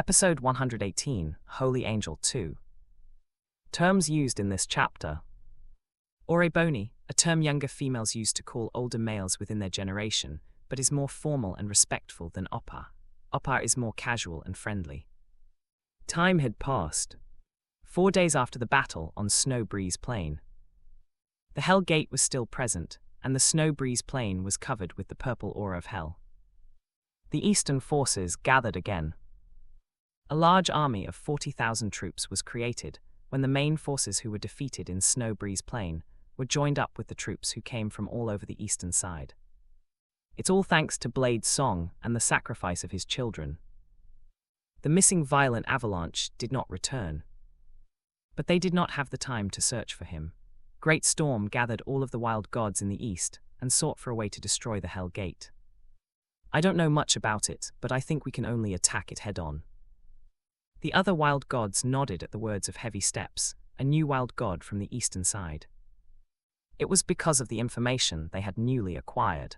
Episode 118, Holy Angel 2. Terms used in this chapter. Oreboni, a term younger females use to call older males within their generation, but is more formal and respectful than oppa. Oppa is more casual and friendly. Time had passed. 4 days after the battle on Snow Breeze Plain. The Hell Gate was still present, and the Snow Breeze Plain was covered with the purple aura of hell. The Eastern forces gathered again. A large army of 40,000 troops was created when the main forces who were defeated in Snow Breeze Plain were joined up with the troops who came from all over the eastern side. It's all thanks to Blade's song and the sacrifice of his children. The missing violent avalanche did not return. But they did not have the time to search for him. Great Storm gathered all of the wild gods in the east and sought for a way to destroy the Hell Gate. I don't know much about it, but I think we can only attack it head-on. The other wild gods nodded at the words of Heavy Steps, a new wild god from the eastern side. It was because of the information they had newly acquired.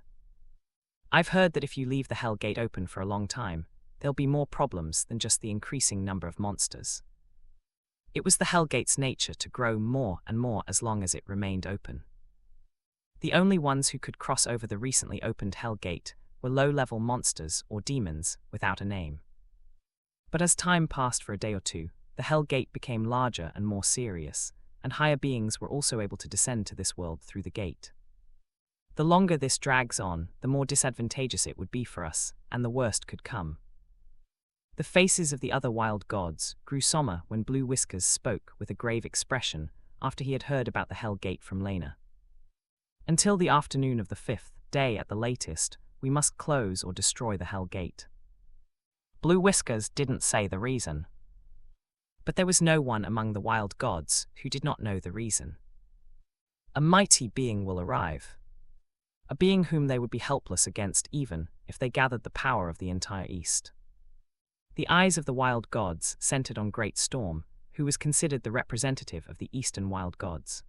I've heard that if you leave the Hell Gate open for a long time, there'll be more problems than just the increasing number of monsters. It was the Hell Gate's nature to grow more and more as long as it remained open. The only ones who could cross over the recently opened Hell Gate were low-level monsters or demons without a name. But as time passed for a day or two, the Hell Gate became larger and more serious, and higher beings were also able to descend to this world through the gate. The longer this drags on, the more disadvantageous it would be for us, and the worst could come. The faces of the other wild gods grew somber when Blue Whiskers spoke with a grave expression after he had heard about the Hell Gate from Lena. Until the afternoon of the 5th day at the latest, we must close or destroy the Hell Gate. Blue Whiskers didn't say the reason. But there was no one among the wild gods who did not know the reason. A mighty being will arrive. A being whom they would be helpless against even if they gathered the power of the entire East. The eyes of the wild gods centered on Great Storm, who was considered the representative of the eastern wild gods.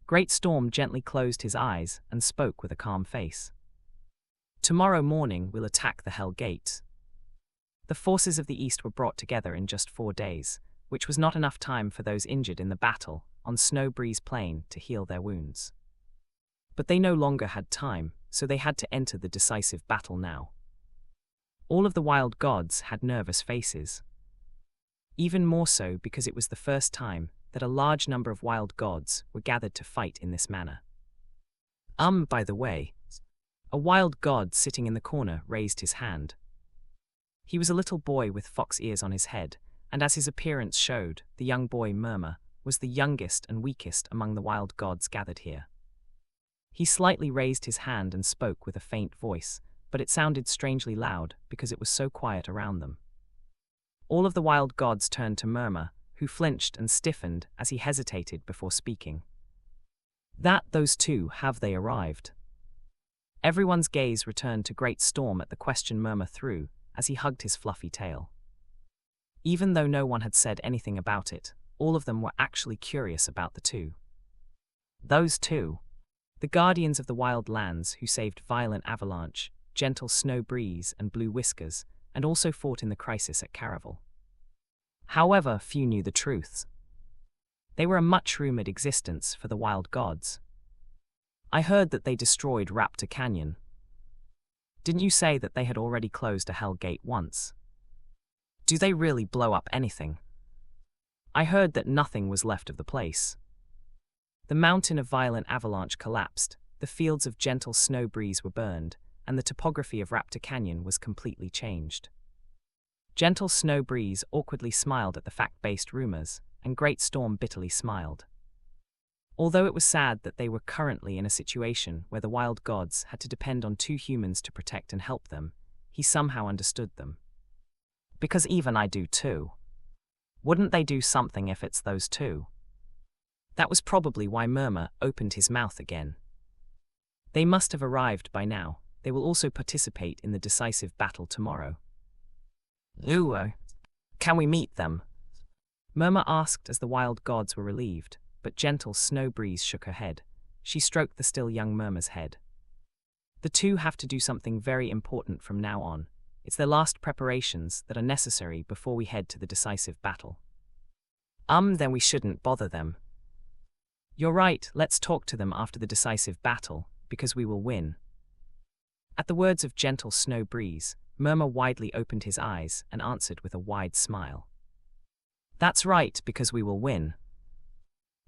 Great Storm gently closed his eyes and spoke with a calm face. Tomorrow morning we'll attack the Hell Gate. The forces of the East were brought together in just 4 days, which was not enough time for those injured in the battle on Snow Breeze Plain to heal their wounds. But they no longer had time, so they had to enter the decisive battle now. All of the wild gods had nervous faces. Even more so because it was the first time that a large number of wild gods were gathered to fight in this manner. By the way, a wild god sitting in the corner raised his hand. He was a little boy with fox ears on his head, and as his appearance showed, the young boy Murmur was the youngest and weakest among the wild gods gathered here. He slightly raised his hand and spoke with a faint voice, but it sounded strangely loud because it was so quiet around them. All of the wild gods turned to Murmur, who flinched and stiffened as he hesitated before speaking. Those two, have they arrived? Everyone's gaze returned to Great Storm at the question Murmur threw, as he hugged his fluffy tail. Even though no one had said anything about it, all of them were actually curious about the two. Those two. The guardians of the wild lands who saved Violent Avalanche, Gentle Snow Breeze and Blue Whiskers, and also fought in the crisis at Caravel. However, few knew the truth. They were a much-rumored existence for the wild gods. I heard that they destroyed Raptor Canyon. Didn't you say that they had already closed a Hell Gate once? Do they really blow up anything? I heard that nothing was left of the place. The mountain of Violent Avalanche collapsed, the fields of Gentle Snow Breeze were burned, and the topography of Raptor Canyon was completely changed. Gentle Snow Breeze awkwardly smiled at the fact-based rumors, and Great Storm bitterly smiled. Although it was sad that they were currently in a situation where the wild gods had to depend on 2 humans to protect and help them, he somehow understood them. Because even I do too. Wouldn't they do something if it's those two? That was probably why Murmur opened his mouth again. They must have arrived by now. They will also participate in the decisive battle tomorrow. Can we meet them? Murmur asked as the wild gods were relieved. But Gentle Snow Breeze shook her head. She stroked the still young Murmur's head. The two have to do something very important from now on. It's their last preparations that are necessary before we head to the decisive battle. Then we shouldn't bother them. You're right, let's talk to them after the decisive battle, because we will win. At the words of gentle snow breeze, Murmur widely opened his eyes and answered with a wide smile. That's right, because we will win.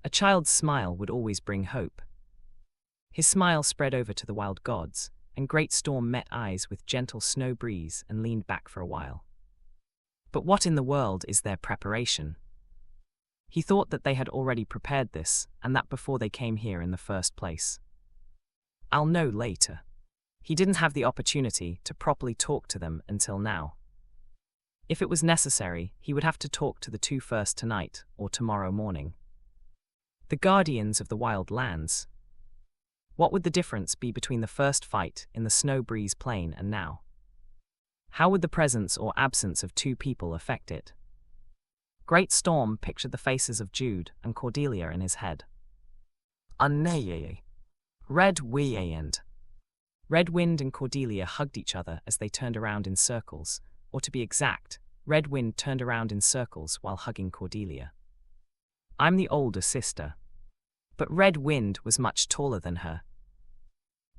A child's smile would always bring hope. His smile spread over to the wild gods, and Great Storm met eyes with gentle snow breeze and leaned back for a while. But what in the world is their preparation? He thought that they had already prepared this, and that before they came here in the first place. I'll know later. He didn't have the opportunity to properly talk to them until now. If it was necessary, he would have to talk to the two first tonight or tomorrow morning. The guardians of the wild lands. What would the difference be between the first fight in the Snow Breeze Plain and now? How would the presence or absence of two people affect it? Great Storm pictured the faces of Jude and Cordelia in his head. Red Wind and Cordelia hugged each other as they turned around in circles, or to be exact, Red Wind turned around in circles while hugging Cordelia. I'm the older sister. But Red Wind was much taller than her.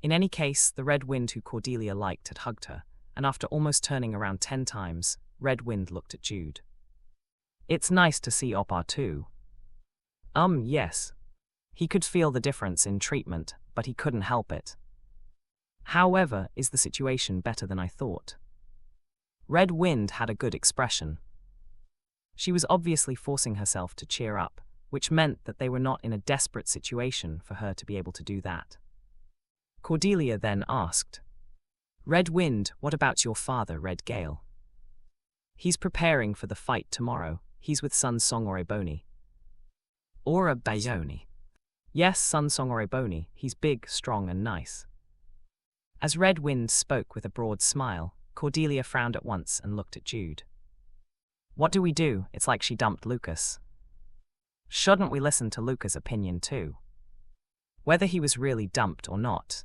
In any case, the Red Wind who Cordelia liked had hugged her, and after almost turning around 10 times, Red Wind looked at Jude. It's nice to see Oppa too. Yes. He could feel the difference in treatment, but he couldn't help it. However, is the situation better than I thought? Red Wind had a good expression. She was obviously forcing herself to cheer up, which meant that they were not in a desperate situation for her to be able to do that. Cordelia then asked, Red Wind, what about your father, Red Gale? He's preparing for the fight tomorrow. He's with Sun Song Oreboni. Ora Bayoni. Yes, Sun Song Oreboni. He's big, strong, and nice. As Red Wind spoke with a broad smile, Cordelia frowned at once and looked at Jude. What do we do? It's like she dumped Lucas. Shouldn't we listen to Lucas' opinion too? Whether he was really dumped or not.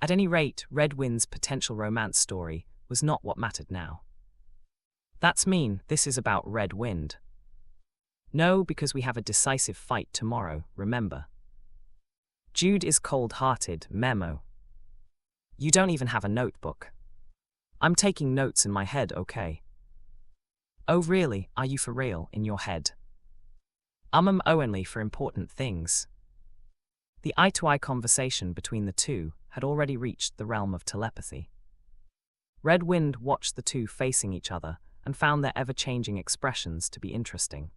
At any rate, Red Wind's potential romance story was not what mattered now. That's mean, this is about Red Wind. No, because we have a decisive fight tomorrow, remember. Jude is cold-hearted, memo. You don't even have a notebook. I'm taking notes in my head, okay? Oh really, are you for real, in your head? Only for important things. The eye-to-eye conversation between the two had already reached the realm of telepathy. Red Wind watched the two facing each other and found their ever-changing expressions to be interesting.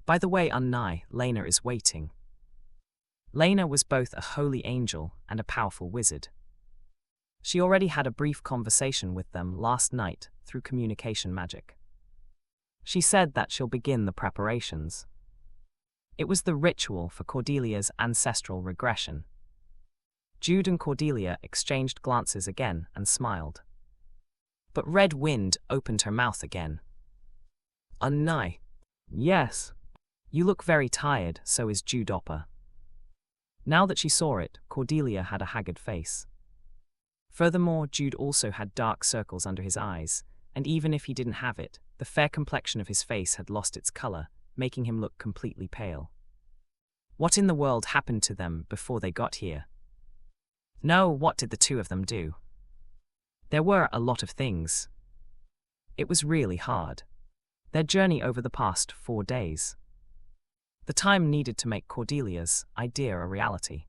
By the way, Unnai, Lena is waiting. Lena was both a holy angel and a powerful wizard. She already had a brief conversation with them last night through communication magic. She said that she'll begin the preparations. It was the ritual for Cordelia's ancestral regression. Jude and Cordelia exchanged glances again and smiled. But Red Wind opened her mouth again. Unnai. Yes. You look very tired, so is Jude Oppa. Now that she saw it, Cordelia had a haggard face. Furthermore, Jude also had dark circles under his eyes, and even if he didn't have it, the fair complexion of his face had lost its color, making him look completely pale. What in the world happened to them before they got here? No, what did the two of them do? There were a lot of things. It was really hard. Their journey over the past 4 days. The time needed to make Cordelia's idea a reality.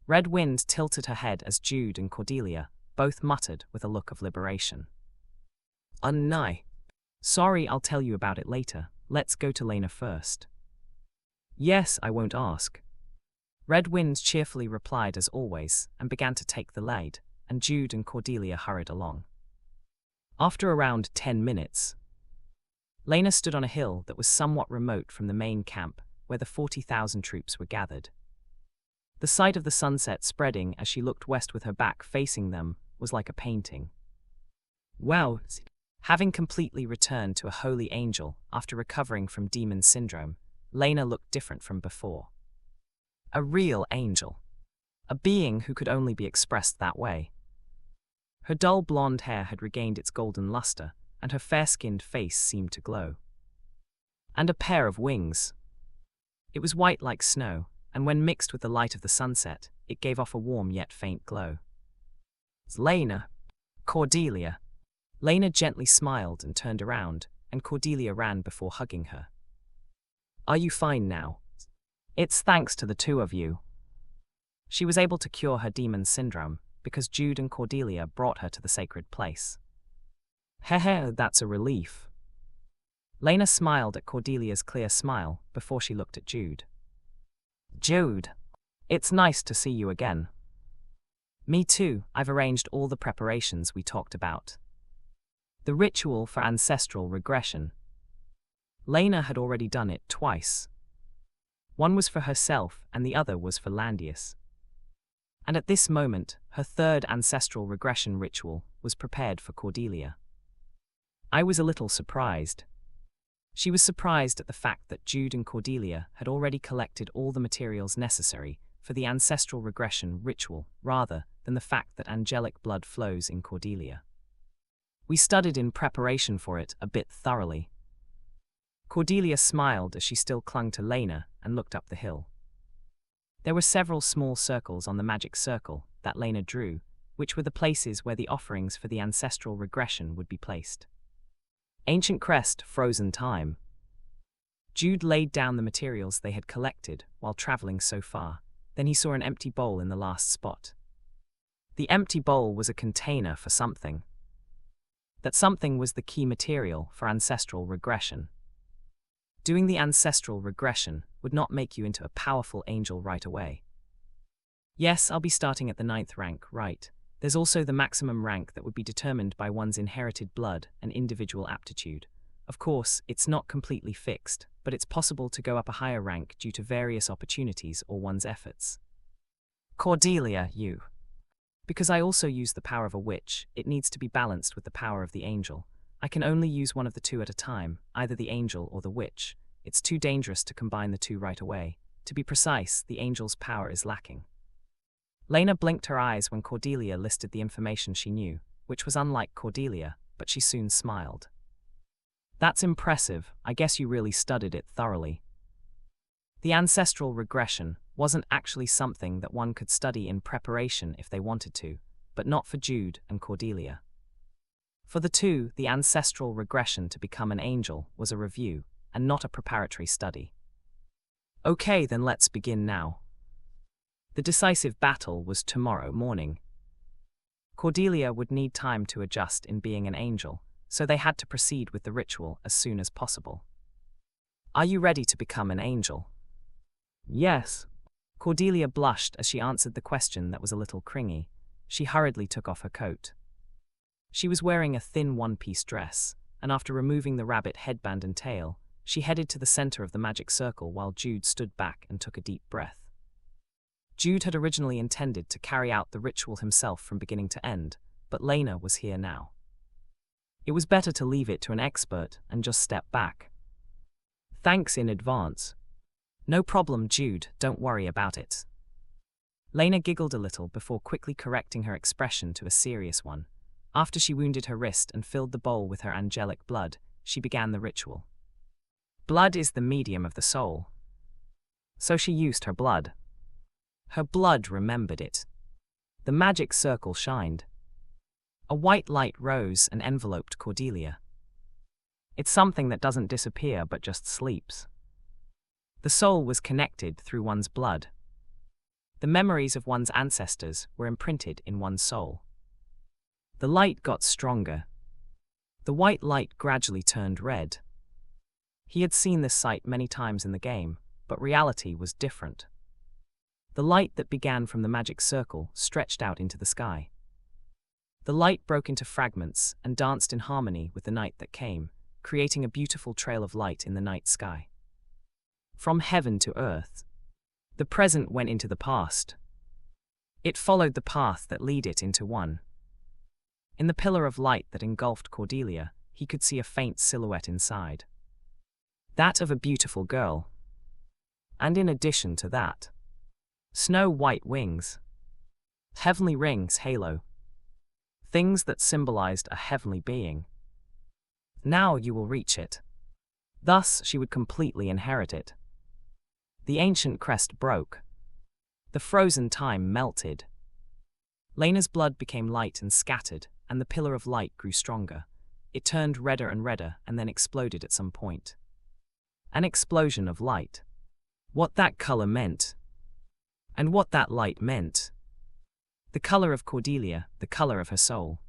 Red Wind tilted her head as Jude and Cordelia both muttered with a look of liberation. Unnai. Sorry, I'll tell you about it later. Let's go to Lena first. Yes, I won't ask. Red Wind cheerfully replied as always and began to take the lead, and Jude and Cordelia hurried along. After around 10 minutes, Lena stood on a hill that was somewhat remote from the main camp where the 40,000 troops were gathered. The sight of the sunset spreading as she looked west with her back facing them was like a painting. Wow! Having completely returned to a holy angel after recovering from demon syndrome, Lena looked different from before. A real angel. A being who could only be expressed that way. Her dull blonde hair had regained its golden luster, and her fair-skinned face seemed to glow. And a pair of wings. It was white like snow, and when mixed with the light of the sunset, it gave off a warm yet faint glow. Lena. Cordelia. Lena gently smiled and turned around, and Cordelia ran before hugging her. Are you fine now? It's thanks to the two of you. She was able to cure her demon syndrome, because Jude and Cordelia brought her to the sacred place. Heh, that's a relief. Lena smiled at Cordelia's clear smile before she looked at Jude. Jude, it's nice to see you again. Me too, I've arranged all the preparations we talked about. The ritual for ancestral regression. Lena had already done it twice. One was for herself and the other was for Landius. And at this moment, her third ancestral regression ritual was prepared for Cordelia. I was a little surprised. She was surprised at the fact that Jude and Cordelia had already collected all the materials necessary for the ancestral regression ritual rather than the fact that angelic blood flows in Cordelia. We studied in preparation for it a bit thoroughly. Cordelia smiled as she still clung to Lena and looked up the hill. There were several small circles on the magic circle that Lena drew, which were the places where the offerings for the ancestral regression would be placed. Ancient crest, frozen time. Jude laid down the materials they had collected while traveling so far. Then he saw an empty bowl in the last spot. The empty bowl was a container for something. That something was the key material for ancestral regression. Doing the ancestral regression would not make you into a powerful angel right away. Yes, I'll be starting at the 9th rank, right? There's also the maximum rank that would be determined by one's inherited blood and individual aptitude. Of course, it's not completely fixed, but it's possible to go up a higher rank due to various opportunities or one's efforts. Cordelia, you. Because I also use the power of a witch, it needs to be balanced with the power of the angel. I can only use one of the two at a time, either the angel or the witch. It's too dangerous to combine the two right away. To be precise, the angel's power is lacking. Lena blinked her eyes when Cordelia listed the information she knew, which was unlike Cordelia, but she soon smiled. That's impressive, I guess you really studied it thoroughly. The ancestral regression wasn't actually something that one could study in preparation if they wanted to, but not for Jude and Cordelia. For the two, the ancestral regression to become an angel was a review, and not a preparatory study. Okay, then let's begin now. The decisive battle was tomorrow morning. Cordelia would need time to adjust in being an angel, so they had to proceed with the ritual as soon as possible. Are you ready to become an angel? Yes. Cordelia blushed as she answered the question that was a little cringy. She hurriedly took off her coat. She was wearing a thin one-piece dress, and after removing the rabbit headband and tail, she headed to the center of the magic circle while Jude stood back and took a deep breath. Jude had originally intended to carry out the ritual himself from beginning to end, but Lena was here now. It was better to leave it to an expert and just step back. Thanks in advance. No problem, Jude, don't worry about it. Lena giggled a little before quickly correcting her expression to a serious one. After she wounded her wrist and filled the bowl with her angelic blood, she began the ritual. Blood is the medium of the soul. So she used her blood. Her blood remembered it. The magic circle shined. A white light rose and enveloped Cordelia. It's something that doesn't disappear but just sleeps. The soul was connected through one's blood. The memories of one's ancestors were imprinted in one's soul. The light got stronger. The white light gradually turned red. He had seen this sight many times in the game, but reality was different. The light that began from the magic circle stretched out into the sky. The light broke into fragments and danced in harmony with the night that came, creating a beautiful trail of light in the night sky. From heaven to earth. The present went into the past. It followed the path that led it into one. In the pillar of light that engulfed Cordelia, he could see a faint silhouette inside. That of a beautiful girl. And in addition to that, snow-white wings. Heavenly rings halo. things that symbolized a heavenly being. Now you will reach it. Thus she would completely inherit it. The ancient crest broke. The frozen time melted. Lena's blood became light and scattered, and the pillar of light grew stronger. It turned redder and redder and then exploded at some point. An explosion of light. What that color meant. And what that light meant. The color of Cordelia, the color of her soul.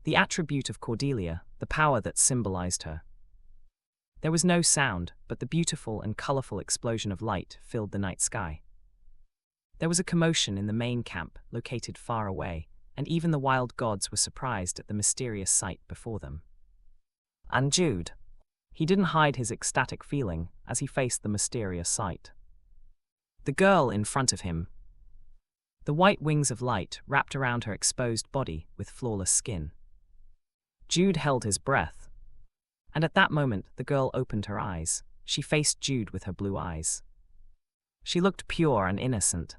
The attribute of Cordelia, the power that symbolized her. There was no sound, but the beautiful and colorful explosion of light filled the night sky. There was a commotion in the main camp, located far away, and even the wild gods were surprised at the mysterious sight before them. And Jude. He didn't hide his ecstatic feeling as he faced the mysterious sight. The girl in front of him. The white wings of light wrapped around her exposed body with flawless skin. Jude held his breath. And at that moment, the girl opened her eyes. She faced Jude with her blue eyes. She looked pure and innocent.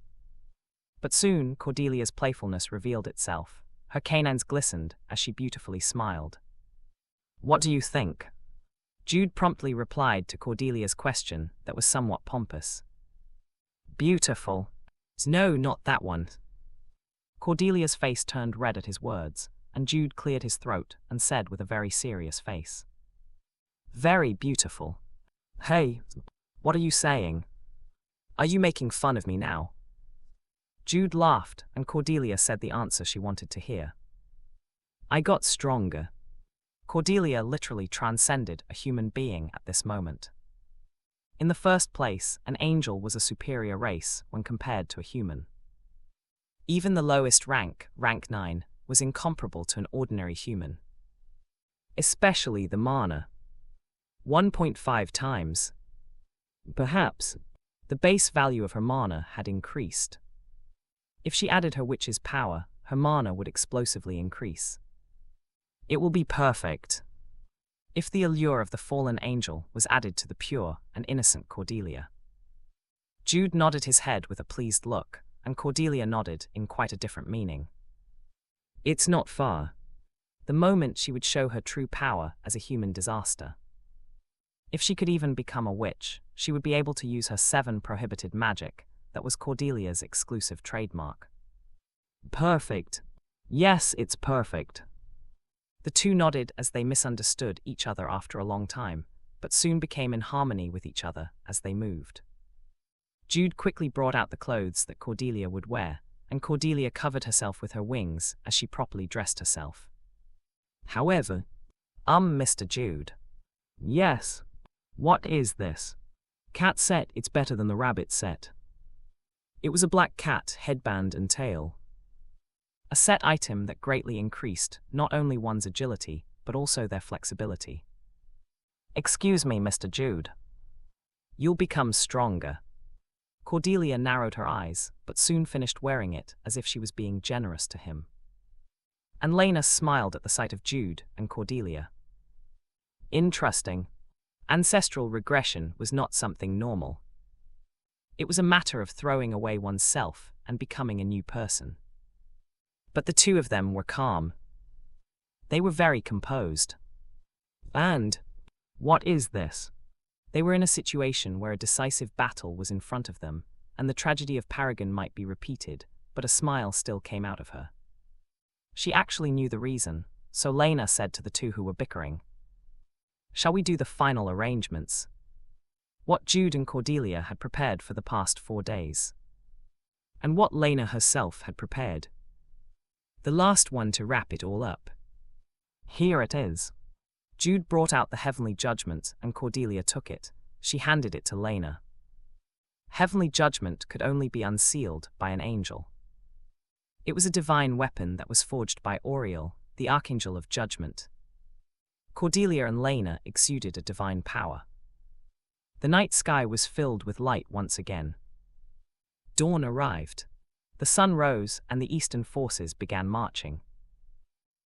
But soon, Cordelia's playfulness revealed itself. Her canines glistened as she beautifully smiled. "What do you think?" Jude promptly replied to Cordelia's question that was somewhat pompous. "Beautiful." "No, not that one." Cordelia's face turned red at his words, and Jude cleared his throat and said with a very serious face, "Very beautiful." "Hey, what are you saying? Are you making fun of me now?" Jude laughed, and Cordelia said the answer she wanted to hear. "I got stronger." Cordelia literally transcended a human being at this moment. In the first place, an angel was a superior race when compared to a human. Even the lowest rank, rank 9, was incomparable to an ordinary human. Especially the mana. 1.5 times. Perhaps, the base value of her mana had increased. If she added her witch's power, her mana would explosively increase. It will be perfect. If the allure of the fallen angel was added to the pure and innocent Cordelia. Jude nodded his head with a pleased look, and Cordelia nodded in quite a different meaning. It's not far. The moment she would show her true power as a human disaster. If she could even become a witch, she would be able to use her 7 prohibited magic that was Cordelia's exclusive trademark. Perfect. Yes, it's perfect. The two nodded as they misunderstood each other after a long time, but soon became in harmony with each other as they moved. Jude quickly brought out the clothes that Cordelia would wear, and Cordelia covered herself with her wings as she properly dressed herself. However, Mr. Jude. Yes. What is this? Cat set, it's better than the rabbit set. It was a black cat, headband and tail. A set item that greatly increased not only one's agility, but also their flexibility. Excuse me, Mr. Jude. You'll become stronger. Cordelia narrowed her eyes, but soon finished wearing it as if she was being generous to him. And Lena smiled at the sight of Jude and Cordelia. Interesting. Ancestral regression was not something normal. It was a matter of throwing away oneself and becoming a new person. But the two of them were calm. They were very composed. And, what is this? They were in a situation where a decisive battle was in front of them, and the tragedy of Paragon might be repeated, but a smile still came out of her. She actually knew the reason, so Lena said to the two who were bickering, "Shall we do the final arrangements?" What Jude and Cordelia had prepared for the past 4 days. And what Lena herself had prepared. The last one to wrap it all up. Here it is. Jude brought out the heavenly judgment and Cordelia took it. She handed it to Lena. Heavenly judgment could only be unsealed by an angel. It was a divine weapon that was forged by Oriel, the archangel of judgment. Cordelia and Lena exuded a divine power. The night sky was filled with light once again. Dawn arrived. The sun rose and the eastern forces began marching.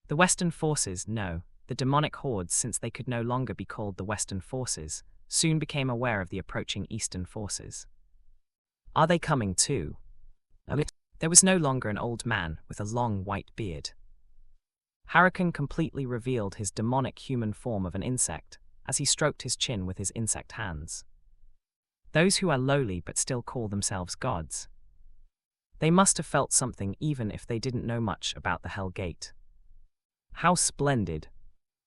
The western forces, no, the demonic hordes, since they could no longer be called the western forces, soon became aware of the approaching eastern forces. Are they coming too? There was no longer an old man with a long white beard. Hurricane completely revealed his demonic human form of an insect as he stroked his chin with his insect hands. Those who are lowly but still call themselves gods. They must have felt something even if they didn't know much about the Hell Gate. How splendid!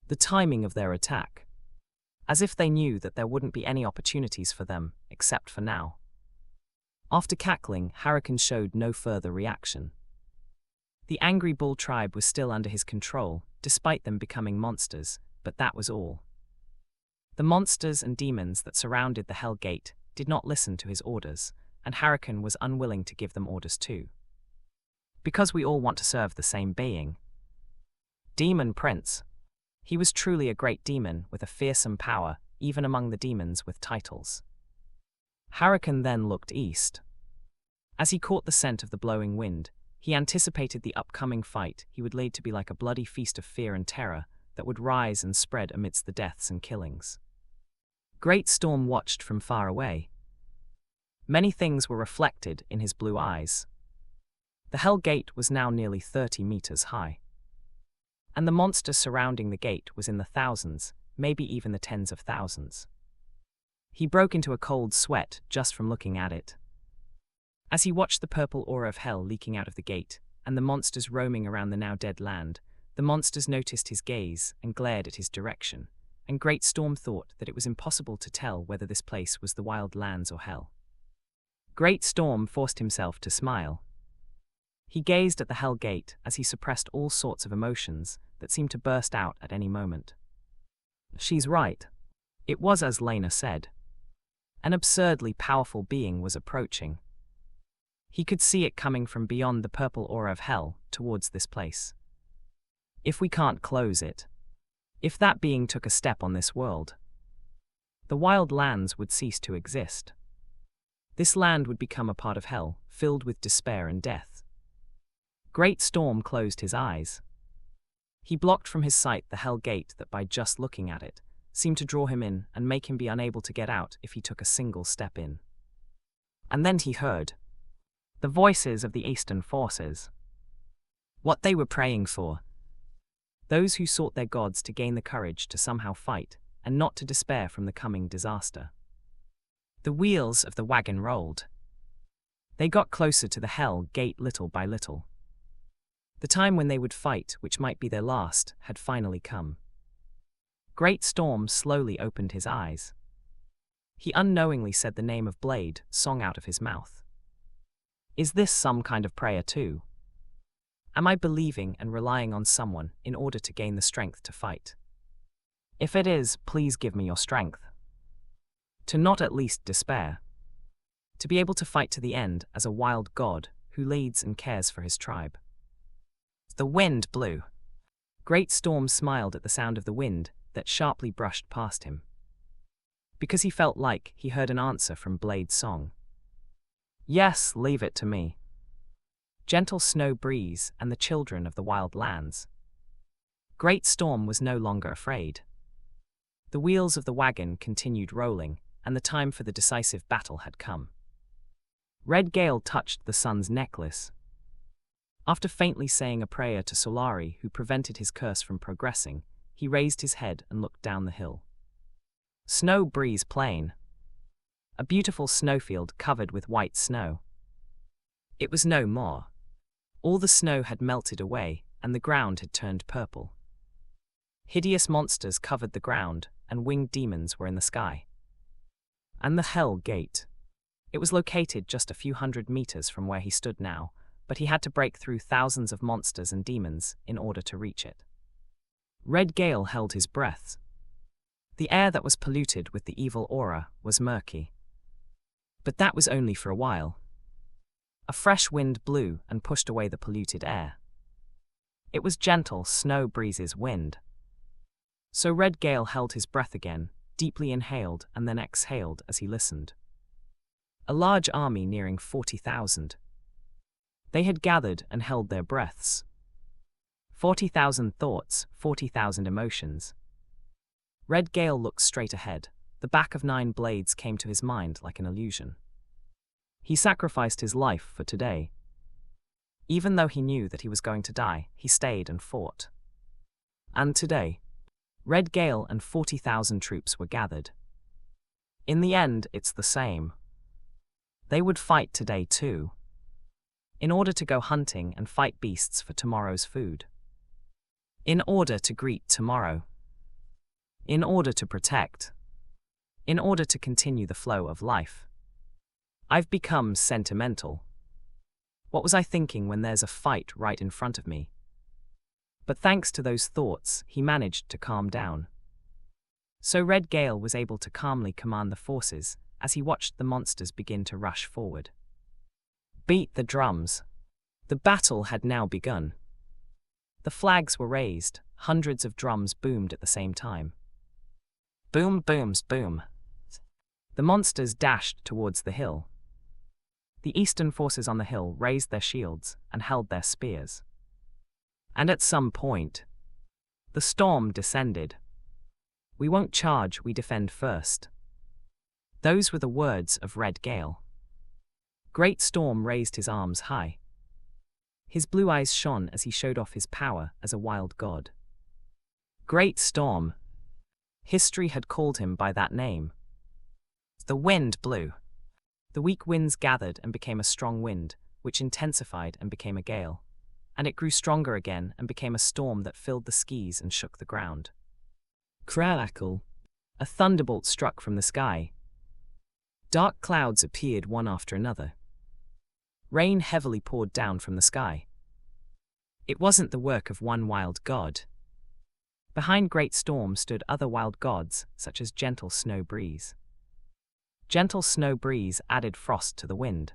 The timing of their attack. As if they knew that there wouldn't be any opportunities for them, except for now. After cackling, Hurricane showed no further reaction. The angry bull tribe was still under his control, despite them becoming monsters, but that was all. The monsters and demons that surrounded the Hell Gate did not listen to his orders, and Hurricane was unwilling to give them orders too. Because we all want to serve the same being. Demon Prince. He was truly a great demon with a fearsome power, even among the demons with titles. Hurricane then looked east. As he caught the scent of the blowing wind, he anticipated the upcoming fight he would lead to be like a bloody feast of fear and terror that would rise and spread amidst the deaths and killings. Great Storm watched from far away. Many things were reflected in his blue eyes. The Hell Gate was now nearly 30 meters high. And the monster surrounding the gate was in the thousands, maybe even the tens of thousands. He broke into a cold sweat just from looking at it. As he watched the purple aura of hell leaking out of the gate, and the monsters roaming around the now dead land, the monsters noticed his gaze and glared at his direction, and Great Storm thought that it was impossible to tell whether this place was the wild lands or hell. Great Storm forced himself to smile. He gazed at the Hell Gate as he suppressed all sorts of emotions that seemed to burst out at any moment. She's right. It was as Lena said. An absurdly powerful being was approaching. He could see it coming from beyond the purple aura of hell towards this place. If we can't close it, if that being took a step on this world, the wild lands would cease to exist. This land would become a part of hell, filled with despair and death. Great Storm closed his eyes. He blocked from his sight the Hell Gate that by just looking at it, seemed to draw him in and make him be unable to get out if he took a single step in. And then he heard the voices of the Eastern forces. What they were praying for. Those who sought their gods to gain the courage to somehow fight, and not to despair from the coming disaster. The wheels of the wagon rolled. They got closer to the Hell Gate little by little. The time when they would fight, which might be their last, had finally come. Great Storm slowly opened his eyes. He unknowingly said the name of Blade, song out of his mouth. Is this some kind of prayer too? Am I believing and relying on someone in order to gain the strength to fight? If it is, please give me your strength. To not at least despair. To be able to fight to the end as a wild god who leads and cares for his tribe. The wind blew. Great Storm smiled at the sound of the wind that sharply brushed past him. Because he felt like he heard an answer from Blade's song. Yes, leave it to me. Gentle snow breeze and the children of the wild lands. Great Storm was no longer afraid. The wheels of the wagon continued rolling, and the time for the decisive battle had come. Red Gale touched the sun's necklace. After faintly saying a prayer to Solari, who prevented his curse from progressing, he raised his head and looked down the hill. Snow Breeze Plain. A beautiful snowfield covered with white snow. It was no more. All the snow had melted away, and the ground had turned purple. Hideous monsters covered the ground, and winged demons were in the sky. And the Hell Gate. It was located just a few hundred meters from where he stood now, but he had to break through thousands of monsters and demons in order to reach it. Red Gale held his breath. The air that was polluted with the evil aura was murky. But that was only for a while. A fresh wind blew and pushed away the polluted air. It was gentle Snow Breeze's wind. So Red Gale held his breath again, deeply inhaled and then exhaled as he listened. A large army nearing 40,000. They had gathered and held their breaths. 40,000 thoughts, 40,000 emotions. Red Gale looked straight ahead. The back of 9 blades came to his mind like an illusion. He sacrificed his life for today. Even though he knew that he was going to die, he stayed and fought. And today, Red Gale and 40,000 troops were gathered. In the end, it's the same. They would fight today too, in order to go hunting and fight beasts for tomorrow's food. In order to greet tomorrow. In order to protect. In order to continue the flow of life. I've become sentimental. What was I thinking when there's a fight right in front of me? But thanks to those thoughts, he managed to calm down. So Red Gale was able to calmly command the forces as he watched the monsters begin to rush forward. Beat the drums. The battle had now begun. The flags were raised, hundreds of drums boomed at the same time. Boom, booms, boom. The monsters dashed towards the hill. The eastern forces on the hill raised their shields and held their spears. And at some point, the storm descended. We won't charge, we defend first. Those were the words of Red Gale. Great Storm raised his arms high. His blue eyes shone as he showed off his power as a wild god. Great Storm. History had called him by that name. The wind blew. The weak winds gathered and became a strong wind, which intensified and became a gale. And it grew stronger again and became a storm that filled the skies and shook the ground. Crackle. A thunderbolt struck from the sky. Dark clouds appeared one after another. Rain heavily poured down from the sky. It wasn't the work of one wild god. Behind Great Storm stood other wild gods, such as Gentle Snow Breeze. Gentle Snow Breeze added frost to the wind.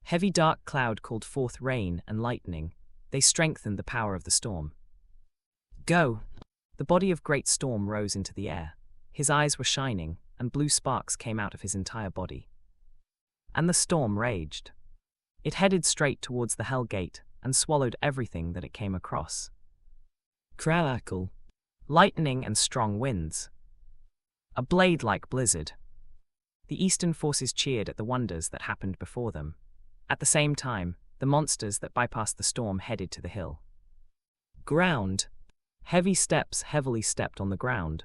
Heavy dark cloud called forth rain and lightning. They strengthened the power of the storm. Go! The body of Great Storm rose into the air. His eyes were shining, and blue sparks came out of his entire body. And the storm raged. It headed straight towards the Hell Gate and swallowed everything that it came across. Crackle. Lightning and strong winds. A blade-like blizzard. The eastern forces cheered at the wonders that happened before them. At the same time, the monsters that bypassed the storm headed to the hill. Ground. Heavy steps heavily stepped on the ground.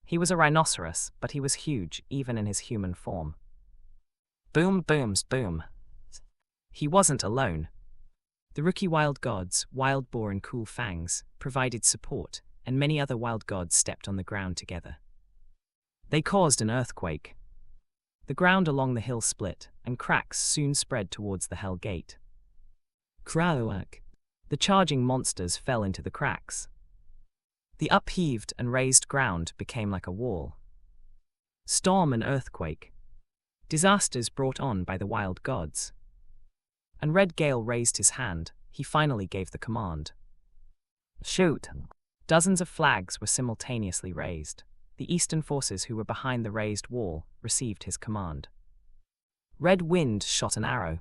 He was a rhinoceros, but he was huge, even in his human form. Boom, booms, boom. He wasn't alone. The rookie wild gods, Wild Boar and Cool Fangs, provided support, and many other wild gods stepped on the ground together. They caused an earthquake. The ground along the hill split, and cracks soon spread towards the Hell Gate. Crack. The charging monsters fell into the cracks. The upheaved and raised ground became like a wall. Storm and earthquake. Disasters brought on by the wild gods. And Red Gale raised his hand. He finally gave the command. Shoot! Dozens of flags were simultaneously raised. The eastern forces who were behind the raised wall received his command. Red Wind shot an arrow.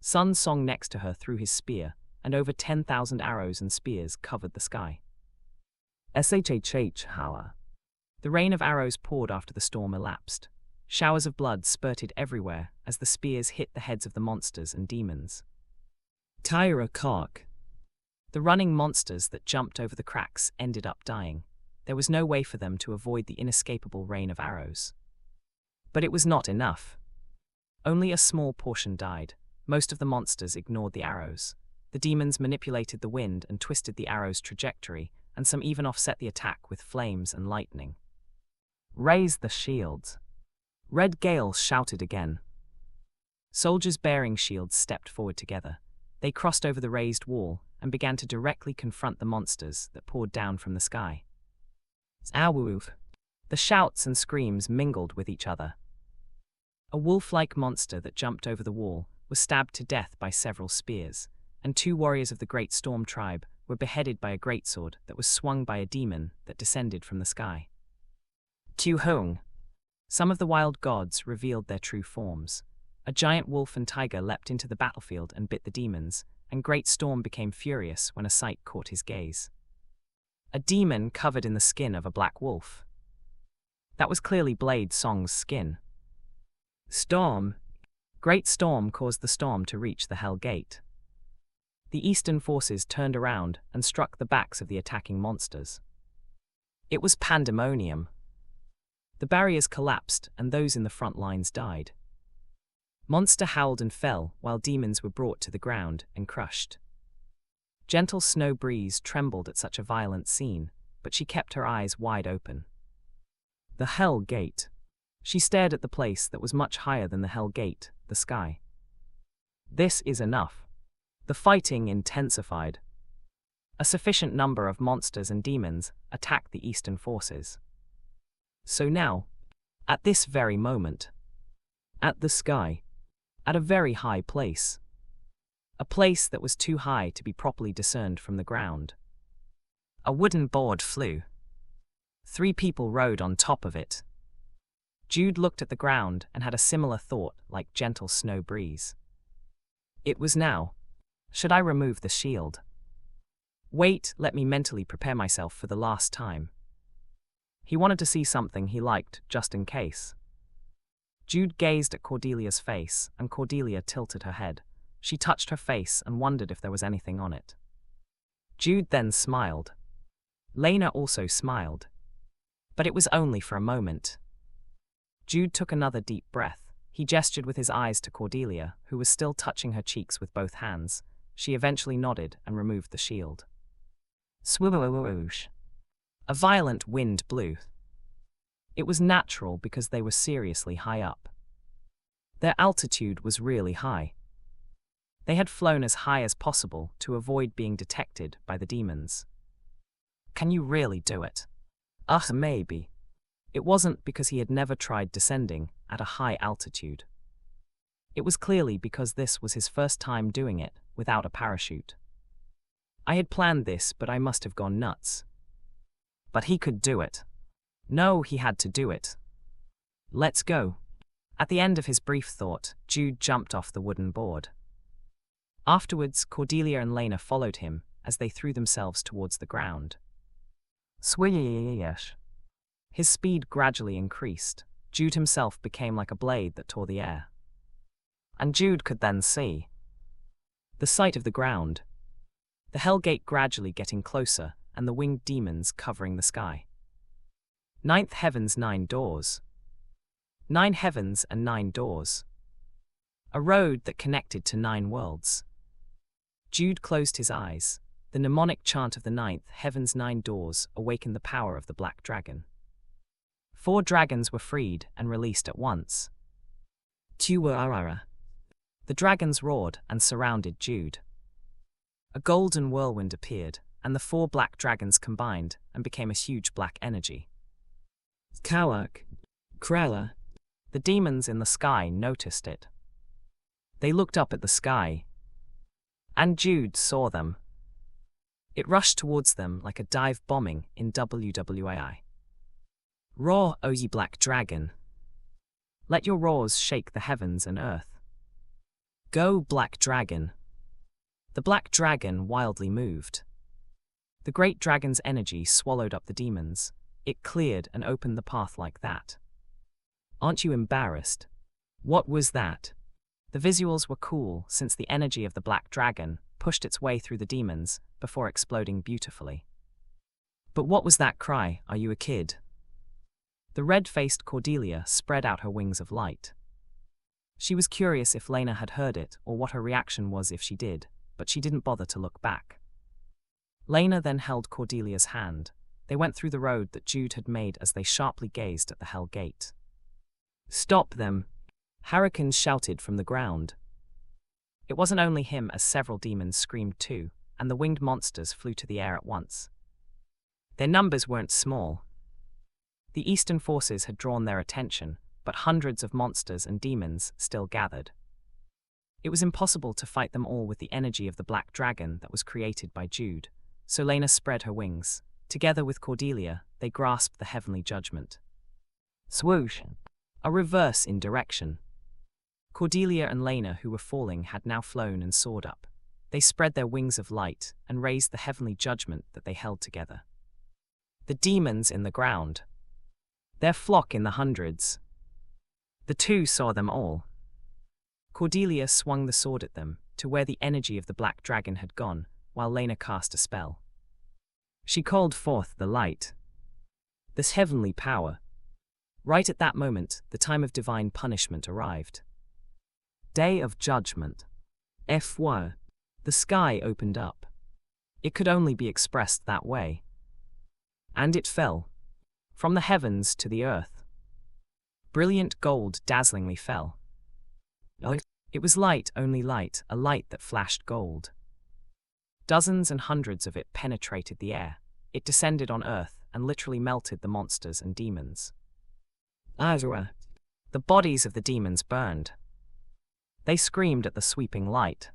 Sun Song next to her threw his spear, and over 10,000 arrows and spears covered the sky. However. The rain of arrows poured after the storm elapsed. Showers of blood spurted everywhere as the spears hit the heads of the monsters and demons. Tyra Cock. The running monsters that jumped over the cracks ended up dying. There was no way for them to avoid the inescapable rain of arrows. But it was not enough. Only a small portion died. Most of the monsters ignored the arrows. The demons manipulated the wind and twisted the arrow's trajectory, and some even offset the attack with flames and lightning. Raise the shields. Red Gale shouted again. Soldiers bearing shields stepped forward together. They crossed over the raised wall and began to directly confront the monsters that poured down from the sky. Awoof. The shouts and screams mingled with each other. A wolf-like monster that jumped over the wall was stabbed to death by several spears, and 2 warriors of the Great Storm tribe were beheaded by a greatsword that was swung by a demon that descended from the sky. Tu Hong. Some of the wild gods revealed their true forms. A giant wolf and tiger leapt into the battlefield and bit the demons, and Great Storm became furious when a sight caught his gaze. A demon covered in the skin of a black wolf. That was clearly Blade Song's skin. Storm. Great Storm caused the storm to reach the Hell Gate. The eastern forces turned around and struck the backs of the attacking monsters. It was pandemonium. The barriers collapsed and those in the front lines died. Monster howled and fell while demons were brought to the ground and crushed. Gentle Snow Breeze trembled at such a violent scene, but she kept her eyes wide open. The Hell Gate. She stared at the place that was much higher than the Hell Gate, the sky. This is enough. The fighting intensified. A sufficient number of monsters and demons attacked the eastern forces. So now, at this very moment, at the sky, at a very high place, a place that was too high to be properly discerned from the ground, a wooden board flew. 3 people rode on top of it. Jude looked at the ground and had a similar thought like Gentle Snow Breeze. It was now. Should I remove the shield? Wait, let me mentally prepare myself for the last time. He wanted to see something he liked, just in case. Jude gazed at Cordelia's face, and Cordelia tilted her head. She touched her face and wondered if there was anything on it. Jude then smiled. Lena also smiled. But it was only for a moment. Jude took another deep breath. He gestured with his eyes to Cordelia, who was still touching her cheeks with both hands. She eventually nodded and removed the shield. Swoosh. A violent wind blew. It was natural because they were seriously high up. Their altitude was really high. They had flown as high as possible to avoid being detected by the demons. Can you really do it? Maybe. It wasn't because he had never tried descending at a high altitude. It was clearly because this was his first time doing it without a parachute. I had planned this, but I must have gone nuts. But he could do it. No, he had to do it. Let's go. At the end of his brief thought, Jude jumped off the wooden board. Afterwards, Cordelia and Lena followed him as they threw themselves towards the ground. Swish. His speed gradually increased. Jude himself became like a blade that tore the air. And Jude could then see the sight of the ground, the Hell Gate gradually getting closer, and the winged demons covering the sky. 9th Heaven's 9 doors. 9 heavens and 9 doors. A road that connected to 9 worlds. Jude closed his eyes. The mnemonic chant of the 9th Heaven's 9 doors awakened the power of the Black Dragon. 4 dragons were freed and released at once. The dragons roared and surrounded Jude. A golden whirlwind appeared, and the 4 black dragons combined and became a huge black energy. Kawak, Krella. The demons in the sky noticed it. They looked up at the sky, and Jude saw them. It rushed towards them like a dive bombing in WWAI. Roar, O ye black dragon! Let your roars shake the heavens and earth. Go, black dragon! The black dragon wildly moved. The great dragon's energy swallowed up the demons. It cleared and opened the path like that. Aren't you embarrassed? What was that? The visuals were cool since the energy of the black dragon pushed its way through the demons before exploding beautifully. But what was that cry, are you a kid? The red-faced Cordelia spread out her wings of light. She was curious if Lena had heard it or what her reaction was if she did, but she didn't bother to look back. Lena then held Cordelia's hand. They went through the road that Jude had made as they sharply gazed at the Hell Gate. Stop them! Hurricanes shouted from the ground. It wasn't only him, as several demons screamed too, and the winged monsters flew to the air at once. Their numbers weren't small. The eastern forces had drawn their attention, but hundreds of monsters and demons still gathered. It was impossible to fight them all with the energy of the black dragon that was created by Jude, so Lena spread her wings. Together with Cordelia, they grasped the heavenly judgment. Swoosh! A reverse in direction. Cordelia and Lena, who were falling, had now flown and soared up. They spread their wings of light and raised the heavenly judgment that they held together. The demons in the ground. Their flock in the hundreds. The two saw them all. Cordelia swung the sword at them, to where the energy of the black dragon had gone, while Lena cast a spell. She called forth the light, this heavenly power. Right at that moment, the time of divine punishment arrived. Day of Judgment. FY. The sky opened up. It could only be expressed that way. And it fell. From the heavens to the earth. Brilliant gold dazzlingly fell. It was light, only light, a light that flashed gold. Dozens and hundreds of it penetrated the air. It descended on earth and literally melted the monsters and demons. The bodies of the demons burned. They screamed at the sweeping light.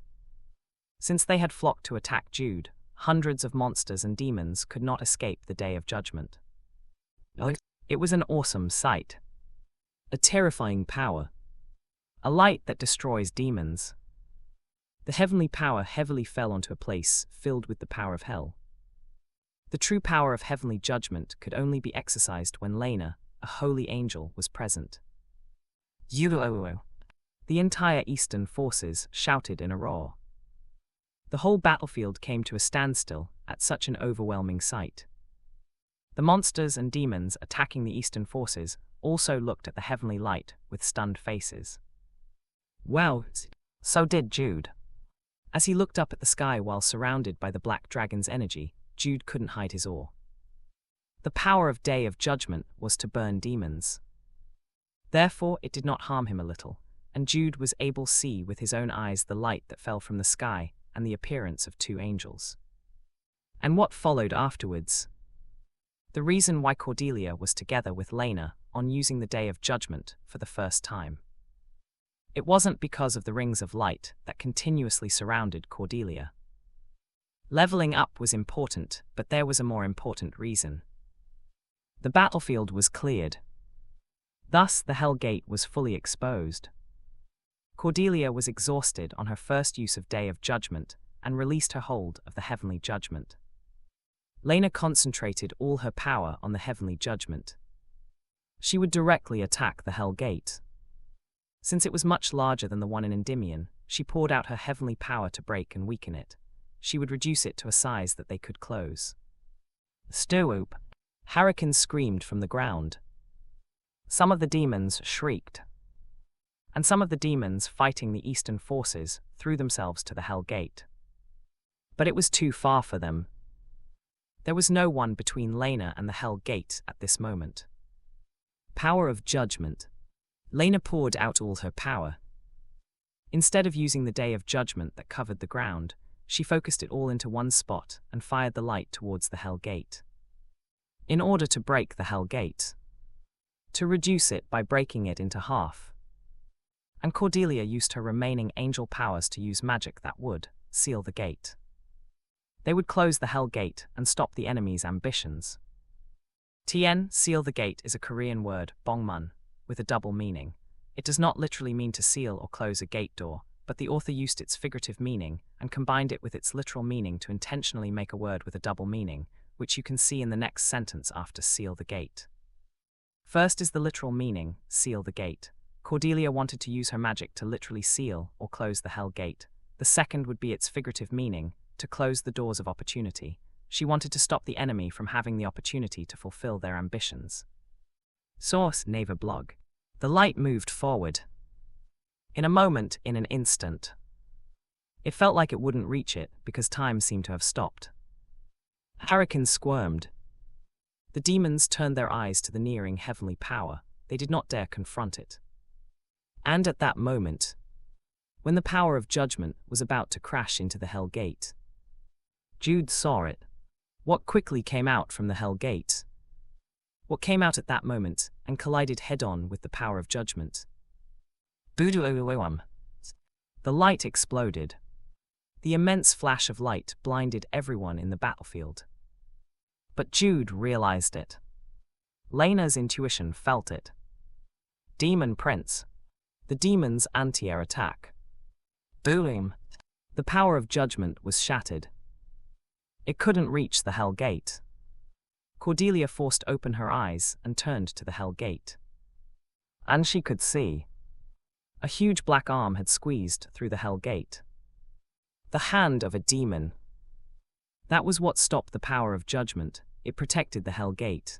Since they had flocked to attack Jude, hundreds of monsters and demons could not escape the Day of Judgment. It was an awesome sight. A terrifying power. A light that destroys demons. The heavenly power heavily fell onto a place filled with the power of hell. The true power of heavenly judgment could only be exercised when Lena, a holy angel, was present. The entire Eastern forces shouted in a roar. The whole battlefield came to a standstill at such an overwhelming sight. The monsters and demons attacking the Eastern forces also looked at the heavenly light with stunned faces. Wow, so did Jude. As he looked up at the sky while surrounded by the black dragon's energy, Jude couldn't hide his awe. The power of Day of Judgment was to burn demons. Therefore, it did not harm him a little, and Jude was able to see with his own eyes the light that fell from the sky and the appearance of two angels. And what followed afterwards? The reason why Cordelia was together with Lena on using the Day of Judgment for the first time. It wasn't because of the rings of light that continuously surrounded Cordelia. Leveling up was important, but there was a more important reason. The battlefield was cleared. Thus, the Hell Gate was fully exposed. Cordelia was exhausted on her first use of Day of Judgment and released her hold of the heavenly judgment. Lena concentrated all her power on the heavenly judgment. She would directly attack the Hell Gate. Since it was much larger than the one in Endymion, she poured out her heavenly power to break and weaken it. She would reduce it to a size that they could close. Stoop! Hurricanes screamed from the ground. Some of the demons shrieked. And some of the demons fighting the Eastern forces threw themselves to the Hell Gate. But it was too far for them. There was no one between Lena and the Hell Gate at this moment. Power of Judgment. Lena poured out all her power. Instead of using the Day of Judgment that covered the ground, she focused it all into one spot and fired the light towards the Hell Gate. In order to break the Hell Gate. To reduce it by breaking it into half. And Cordelia used her remaining angel powers to use magic that would seal the gate. They would close the Hell Gate and stop the enemy's ambitions. Tien, seal the gate, is a Korean word, bongmun, with a double meaning. It does not literally mean to seal or close a gate door, but the author used its figurative meaning and combined it with its literal meaning to intentionally make a word with a double meaning, which you can see in the next sentence after seal the gate. First is the literal meaning, seal the gate. Cordelia wanted to use her magic to literally seal or close the Hell Gate. The second would be its figurative meaning, to close the doors of opportunity. She wanted to stop the enemy from having the opportunity to fulfill their ambitions. Source: Naver blog. The light moved forward. In a moment, in an instant. It felt like it wouldn't reach it because time seemed to have stopped. Hurricanes squirmed. The demons turned their eyes to the nearing heavenly power. They did not dare confront it. And at that moment, when the power of judgment was about to crash into the Hell Gate, Jude saw it. What quickly came out from the Hell Gate? What came out at that moment and collided head-on with the power of judgment? The light exploded. The immense flash of light blinded everyone in the battlefield. But Jude realized it. Lena's intuition felt it. Demon Prince. The demon's anti-air attack. Boom! The power of judgment was shattered. It couldn't reach the Hell Gate. Cordelia forced open her eyes and turned to the Hell Gate. And she could see. A huge black arm had squeezed through the Hell Gate. The hand of a demon. That was what stopped the power of judgment. It protected the Hell Gate.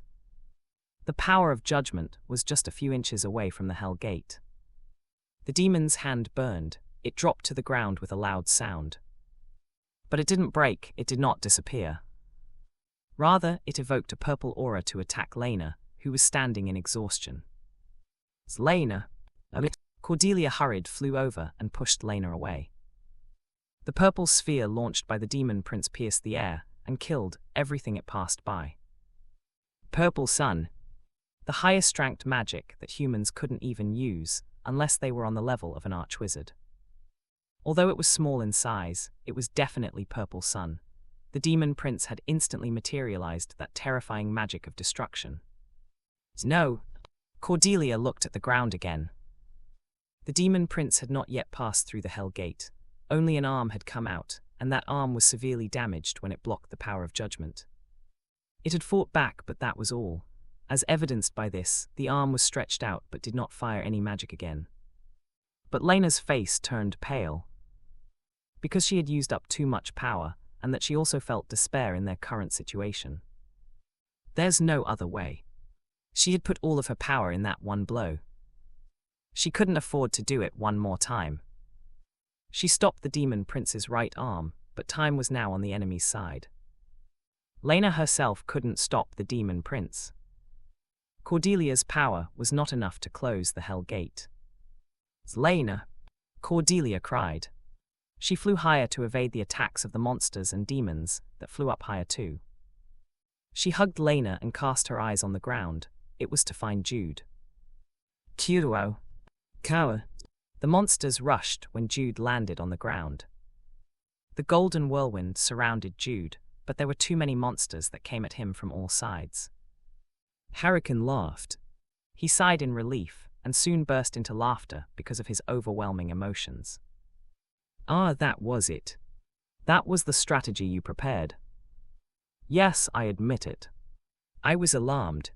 The power of judgment was just a few inches away from the Hell Gate. The demon's hand burned. It dropped to the ground with a loud sound. But it didn't break, it did not disappear. Rather, it evoked a purple aura to attack Lena, who was standing in exhaustion. Lena! Cordelia flew over and pushed Lena away. The purple sphere launched by the demon prince pierced the air and killed everything it passed by. Purple Sun. The highest ranked magic that humans couldn't even use unless they were on the level of an archwizard. Although it was small in size, it was definitely Purple Sun. The demon prince had instantly materialized that terrifying magic of destruction. No! Cordelia looked at the ground again. The demon prince had not yet passed through the Hell Gate. Only an arm had come out, and that arm was severely damaged when it blocked the power of judgment. It had fought back, but that was all. As evidenced by this, the arm was stretched out but did not fire any magic again. But Lena's face turned pale. Because she had used up too much power, and that she also felt despair in their current situation. There's no other way. She had put all of her power in that one blow. She couldn't afford to do it one more time. She stopped the demon prince's right arm, but time was now on the enemy's side. Lena herself couldn't stop the demon prince. Cordelia's power was not enough to close the Hell Gate. Lena! Cordelia cried. She flew higher to evade the attacks of the monsters and demons that flew up higher too. She hugged Lena and cast her eyes on the ground. It was to find Jude. Kyuo! Kawa! The monsters rushed when Jude landed on the ground. The golden whirlwind surrounded Jude, but there were too many monsters that came at him from all sides. Hurricane laughed. He sighed in relief and soon burst into laughter because of his overwhelming emotions. Ah, that was it. That was the strategy you prepared. Yes, I admit it. I was alarmed.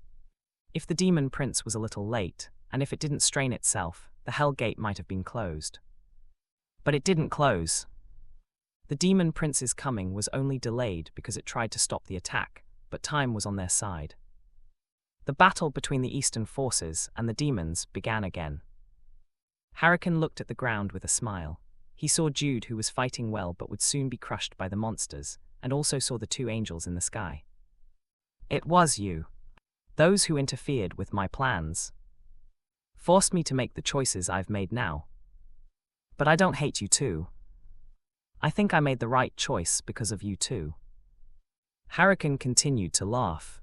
If the demon prince was a little late, and if it didn't strain itself, the Hell Gate might have been closed. But it didn't close. The demon prince's coming was only delayed because it tried to stop the attack, but time was on their side. The battle between the eastern forces and the demons began again. Hurricane looked at the ground with a smile. He saw Jude, who was fighting well but would soon be crushed by the monsters, and also saw the two angels in the sky. It was you. Those who interfered with my plans. Forced me to make the choices I've made now. But I don't hate you too. I think I made the right choice because of you too. Hurricane continued to laugh.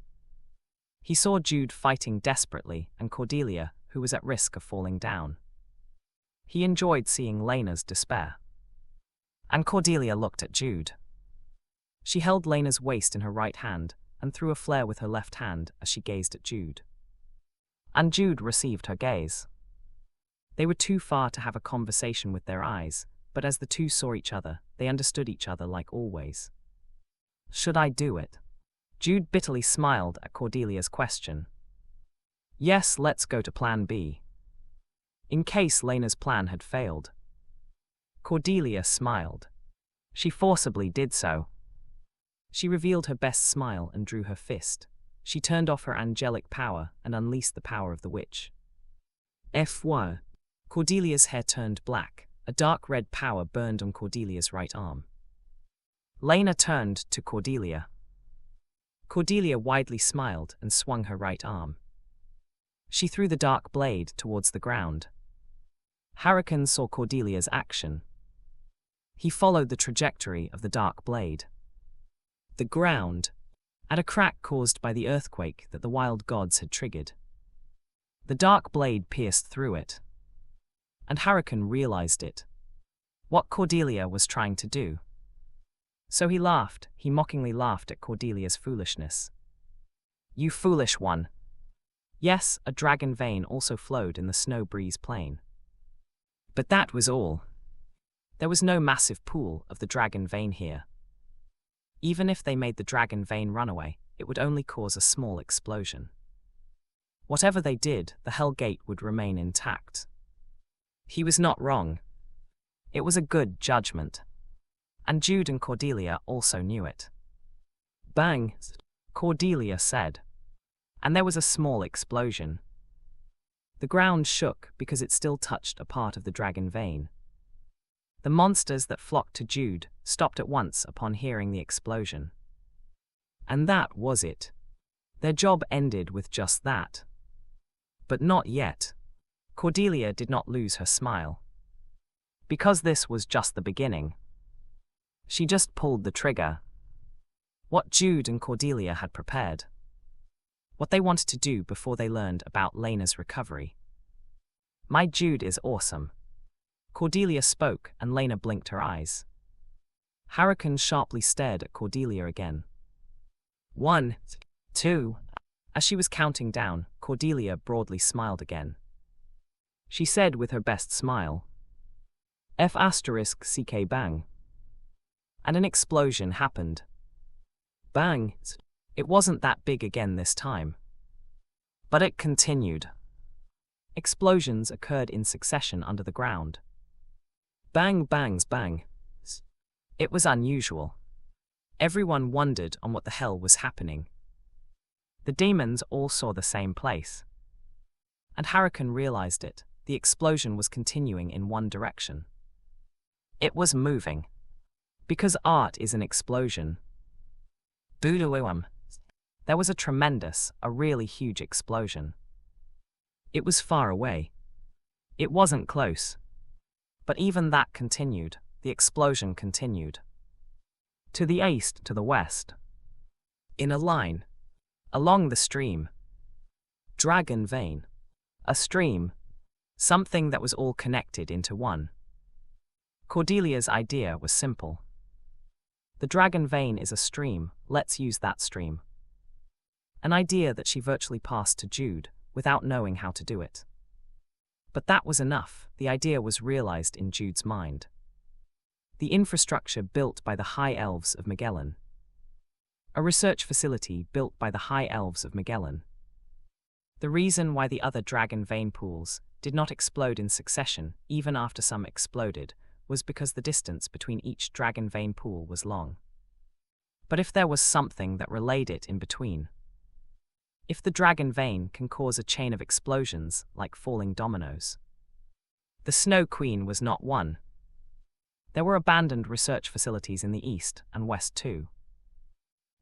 He saw Jude fighting desperately and Cordelia, who was at risk of falling down. He enjoyed seeing Lena's despair. And Cordelia looked at Jude. She held Lena's waist in her right hand and threw a flare with her left hand as she gazed at Jude. And Jude received her gaze. They were too far to have a conversation with their eyes, but as the two saw each other, they understood each other like always. Should I do it? Jude bitterly smiled at Cordelia's question. Yes, let's go to plan B. In case Lena's plan had failed. Cordelia smiled. She forcibly did so. She revealed her best smile and drew her fist. She turned off her angelic power and unleashed the power of the witch. FY. Cordelia's hair turned black. A dark red power burned on Cordelia's right arm. Lena turned to Cordelia. Cordelia widely smiled and swung her right arm. She threw the dark blade towards the ground. Hurricane saw Cordelia's action. He followed the trajectory of the dark blade. The ground, at a crack caused by the earthquake that the wild gods had triggered. The dark blade pierced through it. And Hurricane realized it. What Cordelia was trying to do. So he laughed. He mockingly laughed at Cordelia's foolishness. You foolish one. Yes, a dragon vein also flowed in the snow breeze plain. But that was all. There was no massive pool of the dragon vein here. Even if they made the dragon vein run away, it would only cause a small explosion. Whatever they did, the Hell Gate would remain intact. He was not wrong. It was a good judgment. And Jude and Cordelia also knew it. Bang, Cordelia said. And there was a small explosion. The ground shook because it still touched a part of the dragon vein. The monsters that flocked to Jude stopped at once upon hearing the explosion. And that was it. Their job ended with just that. But not yet. Cordelia did not lose her smile. Because this was just the beginning. She just pulled the trigger. What Jude and Cordelia had prepared. What they wanted to do before they learned about Lena's recovery. My Jude is awesome. Cordelia spoke and Lena blinked her eyes. Hurricane sharply stared at Cordelia again. 1, 2. As she was counting down, Cordelia broadly smiled again. She said with her best smile, F***CK bang. And an explosion happened. Bang. It wasn't that big again this time. But it continued. Explosions occurred in succession under the ground. Bang bangs bang. It was unusual. Everyone wondered on what the hell was happening. The demons all saw the same place. And Hurricane realized it. The explosion was continuing in one direction. It was moving. Because art is an explosion. Boodoo-um. There was a really huge explosion. It was far away. It wasn't close. But even that continued. The explosion continued. To the east, to the west. In a line. Along the stream. Dragon vein. A stream. Something that was all connected into one. Cordelia's idea was simple. The dragon vein is a stream, let's use that stream. An idea that she virtually passed to Jude, without knowing how to do it. But that was enough, the idea was realized in Jude's mind. The infrastructure built by the High Elves of Magellan. A research facility built by the High Elves of Magellan. The reason why the other dragon vein pools did not explode in succession, even after some exploded, was because the distance between each dragon vein pool was long. But if there was something that relayed it in between, if the dragon vein can cause a chain of explosions like falling dominoes. The Snow Queen was not one. There were abandoned research facilities in the east and west too.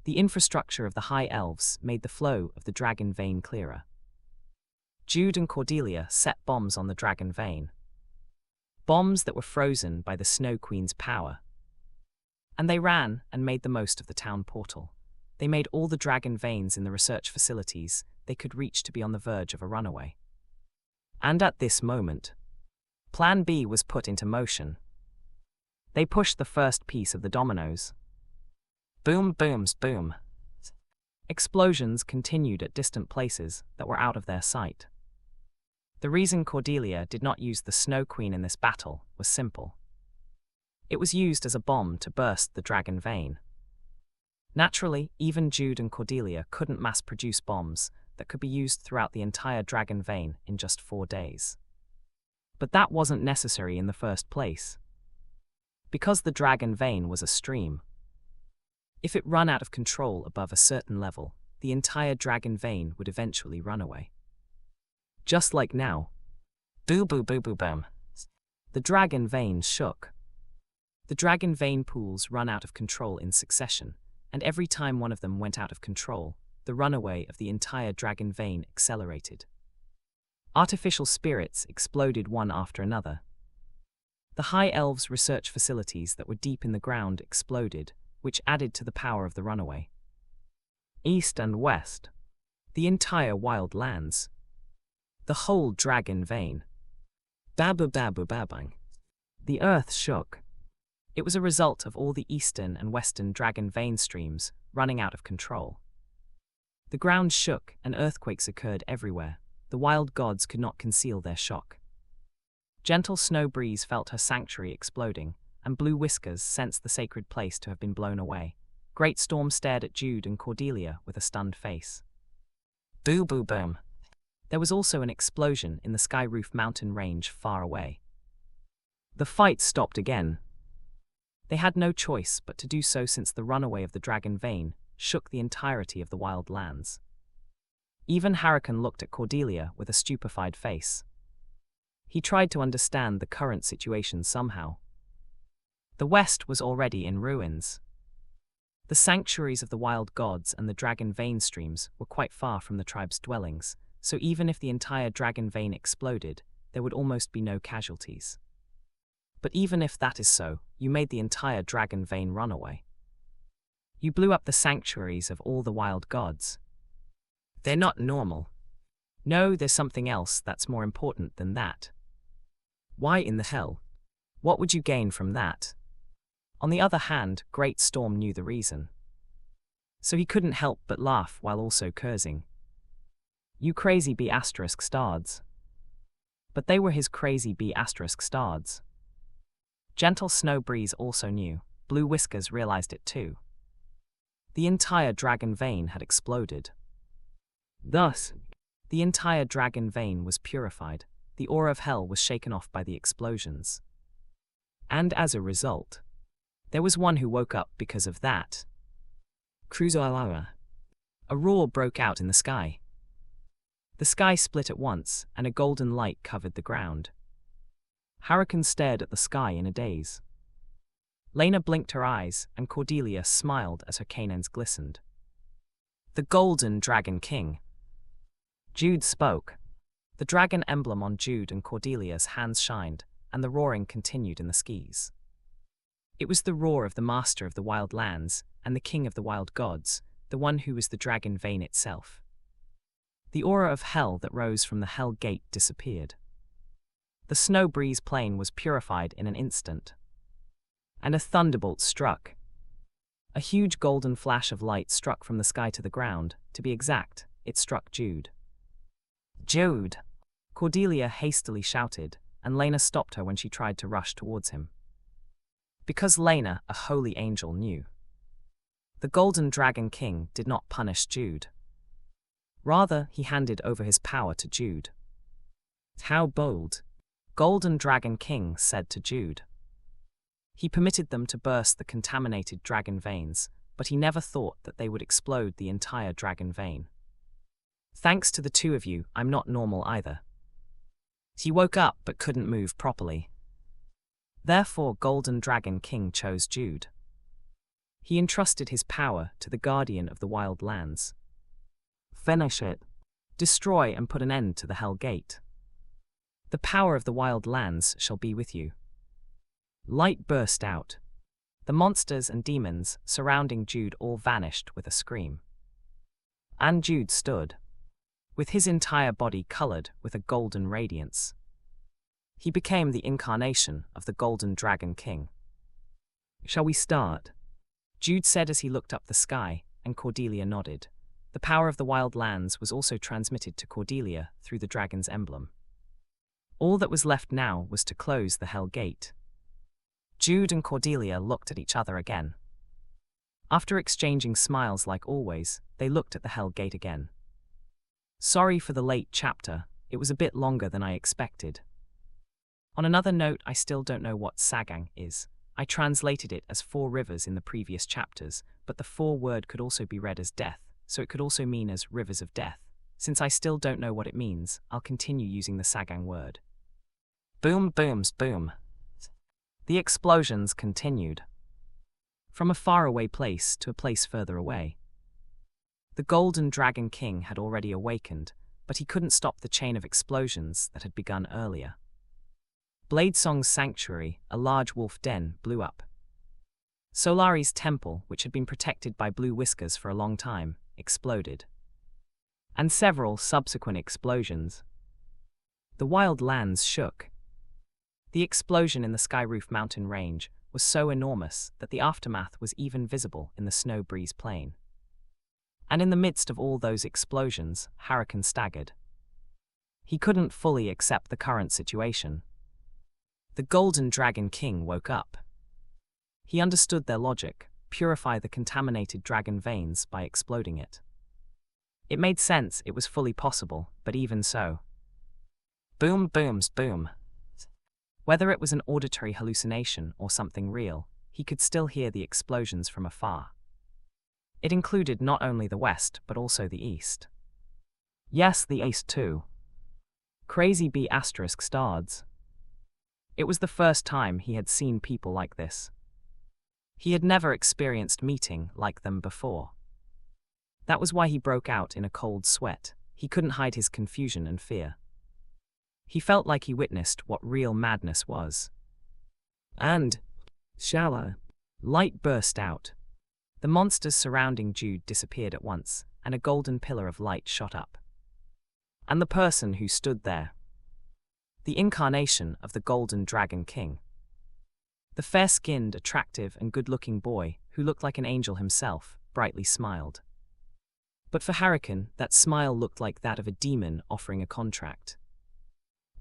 The infrastructure of the High Elves made the flow of the dragon vein clearer. Jude and Cordelia set bombs on the dragon vein. Bombs that were frozen by the Snow Queen's power. And they ran and made the most of the town portal. They made all the dragon veins in the research facilities they could reach to be on the verge of a runaway. And at this moment, Plan B was put into motion. They pushed the first piece of the dominoes. Boom, booms, boom. Explosions continued at distant places that were out of their sight. The reason Cordelia did not use the Snow Queen in this battle was simple. It was used as a bomb to burst the dragon vein. Naturally, even Jude and Cordelia couldn't mass-produce bombs that could be used throughout the entire dragon vein in just 4 days. But that wasn't necessary in the first place. Because the dragon vein was a stream. If it ran out of control above a certain level, the entire dragon vein would eventually run away. Just like now. Boo boo boo boo bam. The dragon vein shook. The dragon vein pools run out of control in succession, and every time one of them went out of control, the runaway of the entire dragon vein accelerated. Artificial spirits exploded one after another. The High Elves' research facilities that were deep in the ground exploded, which added to the power of the runaway. East and west. The entire wild lands. The whole dragon vein. Babu babu babang. The earth shook. It was a result of all the eastern and western dragon vein streams running out of control. The ground shook and earthquakes occurred everywhere. The wild gods could not conceal their shock. Gentle Snow Breeze felt her sanctuary exploding, and Blue Whiskers sensed the sacred place to have been blown away. Great Storm stared at Jude and Cordelia with a stunned face. Boo boo boom. There was also an explosion in the Skyroof mountain range far away. The fight stopped again. They had no choice but to do so, since the runaway of the dragon vein shook the entirety of the wild lands. Even Hurricane looked at Cordelia with a stupefied face. He tried to understand the current situation somehow. The West was already in ruins. The sanctuaries of the wild gods and the dragon vein streams were quite far from the tribe's dwellings, so even if the entire dragon vein exploded, there would almost be no casualties. But even if that is so, you made the entire dragon vein run away. You blew up the sanctuaries of all the wild gods. They're not normal. No, there's something else that's more important than that. Why in the hell? What would you gain from that? On the other hand, Great Storm knew the reason. So he couldn't help but laugh while also cursing. You crazy B***stards. But they were his crazy B***stards. Gentle Snow Breeze also knew. Blue Whiskers realized it too. The entire dragon vein had exploded. Thus, the entire dragon vein was purified. The aura of hell was shaken off by the explosions. And as a result, there was one who woke up because of that. Cruzoalara. A roar broke out in the sky. The sky split at once, and a golden light covered the ground. Hurricane stared at the sky in a daze. Lena blinked her eyes, and Cordelia smiled as her canines glistened. The Golden Dragon King. Jude spoke. The dragon emblem on Jude and Cordelia's hands shined, and the roaring continued in the skies. It was the roar of the master of the wild lands, and the king of the wild gods, the one who was the dragon vein itself. The aura of hell that rose from the Hell Gate disappeared. The Snow Breeze plain was purified in an instant. And a thunderbolt struck. A huge golden flash of light struck from the sky to the ground. To be exact, it struck Jude. Jude! Cordelia hastily shouted, and Lena stopped her when she tried to rush towards him. Because Lena, a holy angel, knew. The Golden Dragon King did not punish Jude. Rather, he handed over his power to Jude. How bold! Golden Dragon King said to Jude. He permitted them to burst the contaminated dragon veins, but he never thought that they would explode the entire dragon vein. Thanks to the two of you, I'm not normal either. He woke up but couldn't move properly. Therefore, Golden Dragon King chose Jude. He entrusted his power to the guardian of the wild lands. Finish it. Destroy and put an end to the Hell Gate. The power of the wild lands shall be with you. Light burst out. The monsters and demons surrounding Jude all vanished with a scream. And Jude stood, with his entire body colored with a golden radiance. He became the incarnation of the Golden Dragon King. Shall we start? Jude said as he looked up the sky, and Cordelia nodded. The power of the wild lands was also transmitted to Cordelia through the dragon's emblem. All that was left now was to close the Hell Gate. Jude and Cordelia looked at each other again. After exchanging smiles like always, they looked at the Hell Gate again. Sorry for the late chapter, it was a bit longer than I expected. On another note, I still don't know what Sagang is. I translated it as 4 rivers in the previous chapters, but the 4 word could also be read as death, so it could also mean as rivers of death. Since I still don't know what it means, I'll continue using the Sagang word. Boom booms boom. The explosions continued. From a faraway place to a place further away. The Golden Dragon King had already awakened, but he couldn't stop the chain of explosions that had begun earlier. Bladesong's sanctuary, a large wolf den, blew up. Solari's temple, which had been protected by Blue Whiskers for a long time, exploded. And several subsequent explosions. The wild lands shook. The explosion in the Skyroof mountain range was so enormous that the aftermath was even visible in the Snow Breeze plain. And in the midst of all those explosions, Hurricane staggered. He couldn't fully accept the current situation. The Golden Dragon King woke up. He understood their logic: purify the contaminated dragon veins by exploding it. It made sense, it was fully possible, but even so. Boom booms boom. Whether it was an auditory hallucination or something real, he could still hear the explosions from afar. It included not only the west, but also the east. Yes, the east too. Crazy B** stars. It was the first time he had seen people like this. He had never experienced meeting like them before. That was why he broke out in a cold sweat. He couldn't hide his confusion and fear. He felt like he witnessed what real madness was. And, shallow, light burst out. The monsters surrounding Jude disappeared at once, and a golden pillar of light shot up. And the person who stood there. The incarnation of the Golden Dragon King. The fair-skinned, attractive, and good-looking boy, who looked like an angel himself, brightly smiled. But for Hurricane, that smile looked like that of a demon offering a contract.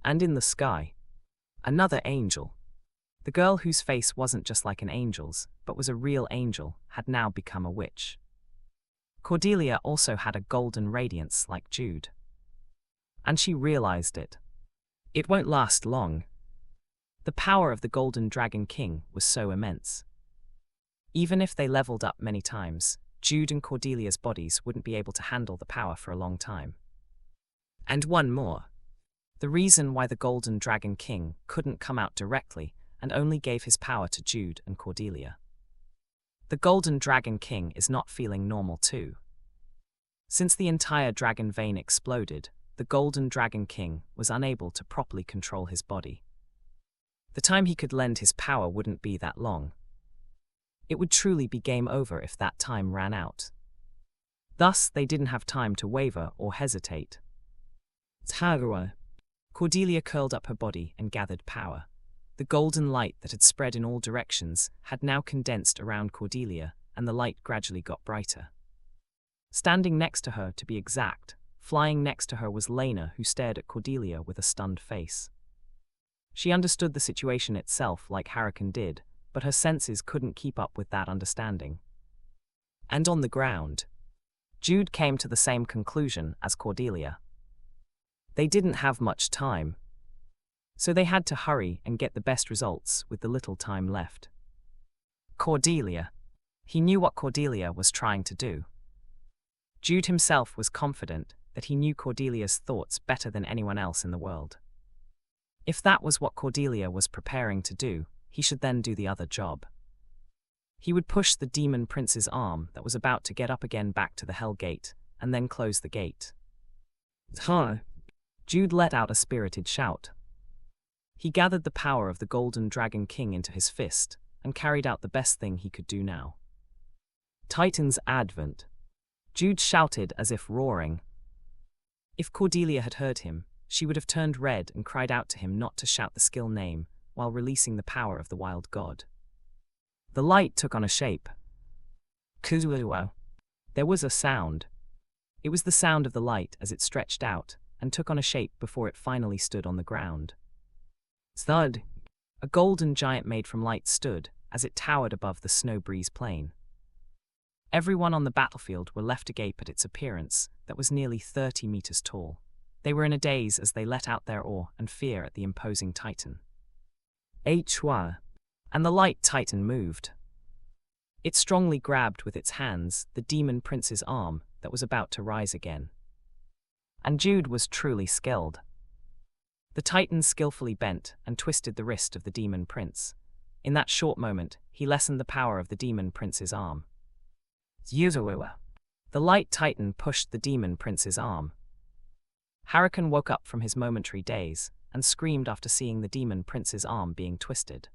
And in the sky, another angel. The girl whose face wasn't just like an angel's, but was a real angel, had now become a witch. Cordelia also had a golden radiance like Jude. And she realized it. It won't last long. The power of the Golden Dragon King was so immense. Even if they leveled up many times, Jude and Cordelia's bodies wouldn't be able to handle the power for a long time. And one more. The reason why the Golden Dragon King couldn't come out directly and only gave his power to Jude and Cordelia. The Golden Dragon King is not feeling normal too. Since the entire dragon vein exploded, the Golden Dragon King was unable to properly control his body. The time he could lend his power wouldn't be that long. It would truly be game over if that time ran out. Thus, they didn't have time to waver or hesitate. Tagawa. Cordelia curled up her body and gathered power. The golden light that had spread in all directions had now condensed around Cordelia, and the light gradually got brighter. Standing next to her, to be exact, flying next to her was Lena, who stared at Cordelia with a stunned face. She understood the situation itself like Hurricane did, but her senses couldn't keep up with that understanding. And on the ground, Jude came to the same conclusion as Cordelia. They didn't have much time, so they had to hurry and get the best results with the little time left. Cordelia. He knew what Cordelia was trying to do. Jude himself was confident that he knew Cordelia's thoughts better than anyone else in the world. If that was what Cordelia was preparing to do, he should then do the other job. He would push the demon prince's arm that was about to get up again back to the Hell Gate, and then close the gate. Huh. Jude let out a spirited shout. He gathered the power of the Golden Dragon King into his fist, and carried out the best thing he could do now. Titan's Advent. Jude shouted as if roaring. If Cordelia had heard him, she would have turned red and cried out to him not to shout the skill name, while releasing the power of the wild god. The light took on a shape. Kuzuo. There was a sound. It was the sound of the light as it stretched out, and took on a shape before it finally stood on the ground. Thud! A golden giant made from light stood, as it towered above the snow breeze plain. Everyone on the battlefield were left agape at its appearance, that was nearly 30 meters tall. They were in a daze as they let out their awe and fear at the imposing titan. Hua! And the light titan moved. It strongly grabbed with its hands the demon prince's arm that was about to rise again. And Jude was truly skilled. The titan skillfully bent and twisted the wrist of the demon prince. In that short moment, he lessened the power of the demon prince's arm. The light titan pushed the demon prince's arm. Hurricane woke up from his momentary daze and screamed after seeing the demon prince's arm being twisted.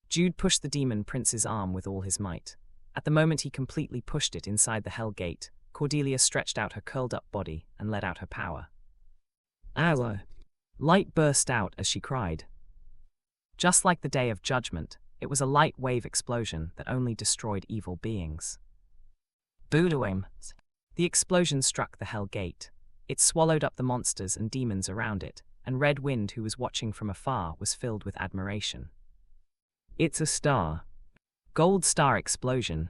Jude pushed the demon prince's arm with all his might. At the moment he completely pushed it inside the Hell Gate, Cordelia stretched out her curled-up body and let out her power. Aloe! Light burst out as she cried. Just like the Day of Judgment, it was a light wave explosion that only destroyed evil beings. Boodawim! The explosion struck the Hell Gate. It swallowed up the monsters and demons around it, and Red Wind, who was watching from afar, was filled with admiration. It's a star. Gold star explosion.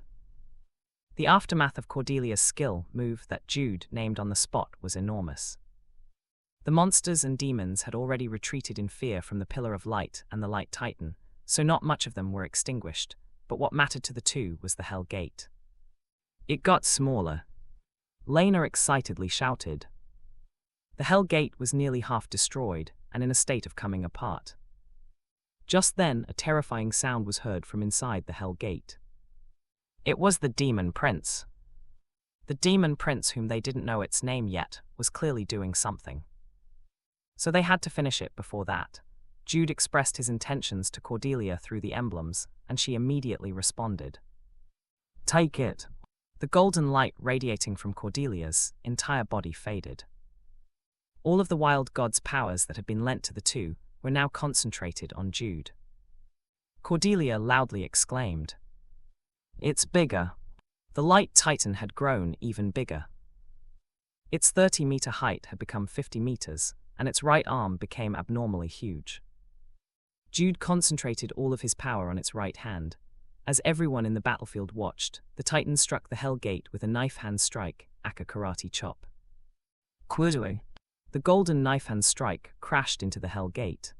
The aftermath of Cordelia's skill move that Jude named on the spot was enormous. The monsters and demons had already retreated in fear from the Pillar of Light and the Light Titan, so not much of them were extinguished, but what mattered to the two was the Hell Gate. It got smaller. Lena excitedly shouted. The Hell Gate was nearly half destroyed and in a state of coming apart. Just then, a terrifying sound was heard from inside the Hell Gate. It was the Demon Prince. The Demon Prince, whom they didn't know its name yet, was clearly doing something. So they had to finish it before that. Jude expressed his intentions to Cordelia through the emblems, and she immediately responded. Take it. The golden light radiating from Cordelia's entire body faded. All of the wild god's powers that had been lent to the two were now concentrated on Jude. Cordelia loudly exclaimed. It's bigger. The Light Titan had grown even bigger. Its 30-meter height had become 50 meters, and its right arm became abnormally huge. Jude concentrated all of his power on its right hand. As everyone in the battlefield watched, the Titan struck the Hell Gate with a knife hand strike, aka karate chop. Quiddly. The golden knife hand strike crashed into the Hell Gate.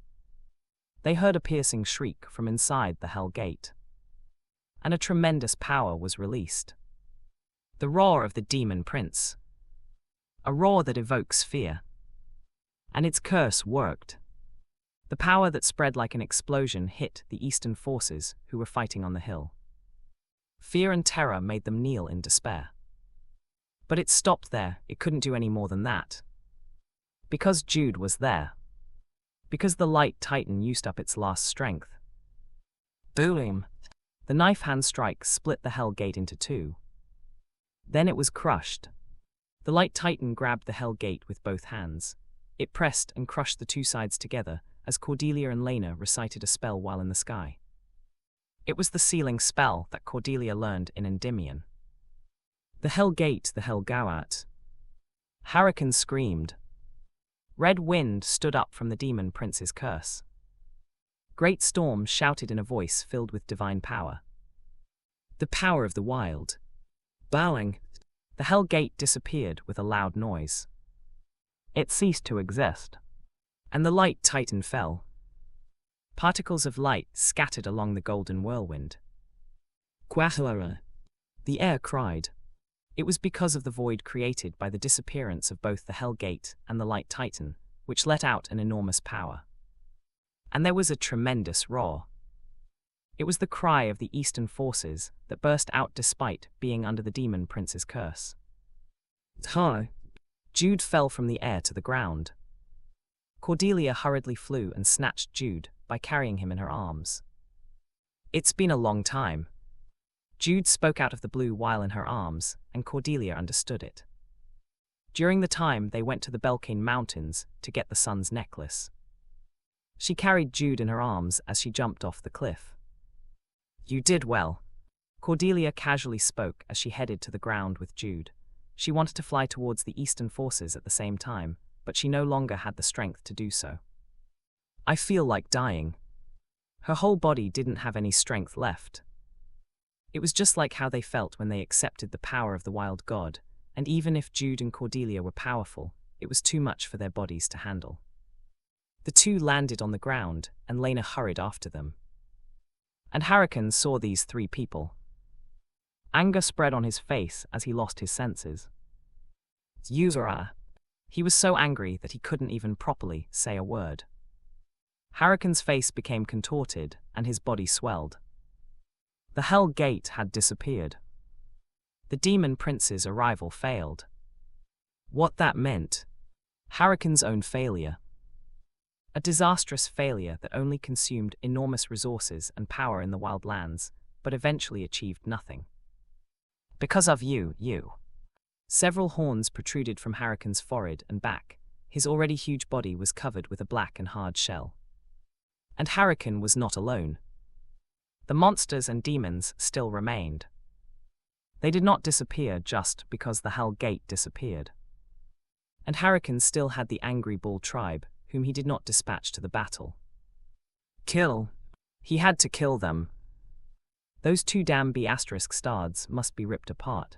They heard a piercing shriek from inside the Hell Gate. And a tremendous power was released. The roar of the Demon Prince. A roar that evokes fear. And its curse worked. The power that spread like an explosion hit the Eastern forces who were fighting on the hill. Fear and terror made them kneel in despair. But it stopped there. It couldn't do any more than that. Because Jude was there. Because the Light Titan used up its last strength. Boom! The knife hand strike split the Hell Gate into two. Then it was crushed. The Light Titan grabbed the Hell Gate with both hands. It pressed and crushed the two sides together as Cordelia and Lena recited a spell while in the sky. It was the sealing spell that Cordelia learned in Endymion. The Hell Gate, the Hell Gawat. Hurricane screamed. Red wind stood up from the Demon Prince's curse. Great storm shouted in a voice filled with divine power. The power of the wild. Bowing. The Hell Gate disappeared with a loud noise. It ceased to exist. And the Light Titan fell. Particles of light scattered along the golden whirlwind. Quahara. The air cried. It was because of the void created by the disappearance of both the Hell Gate and the Light Titan, which let out an enormous power. And there was a tremendous roar. It was the cry of the Eastern forces that burst out despite being under the Demon Prince's curse. Hi. Jude fell from the air to the ground. Cordelia hurriedly flew and snatched Jude by carrying him in her arms. It's been a long time. Jude spoke out of the blue while in her arms, and Cordelia understood it. During the time they went to the Belkane Mountains to get the sun's necklace. She carried Jude in her arms as she jumped off the cliff. You did well. Cordelia casually spoke as she headed to the ground with Jude. She wanted to fly towards the Eastern forces at the same time, but she no longer had the strength to do so. I feel like dying. Her whole body didn't have any strength left. It was just like how they felt when they accepted the power of the wild god, and even if Jude and Cordelia were powerful, it was too much for their bodies to handle. The two landed on the ground, and Lena hurried after them. And Hurricane saw these three people. Anger spread on his face as he lost his senses. Yuzura. He was so angry that he couldn't even properly say a word. Hurricane's face became contorted, and his body swelled. The Hell Gate had disappeared. The Demon Prince's arrival failed. What that meant? Hurricane's own failure. A disastrous failure that only consumed enormous resources and power in the wild lands, but eventually achieved nothing. Because of you. Several horns protruded from Hurricane's forehead and back. His already huge body was covered with a black and hard shell. And Hurricane was not alone. The monsters and demons still remained. They did not disappear just because the Hell Gate disappeared. And Hurricane still had the angry bull tribe, whom he did not dispatch to the battle. Kill. He had to kill them. Those two damn B** stars must be ripped apart.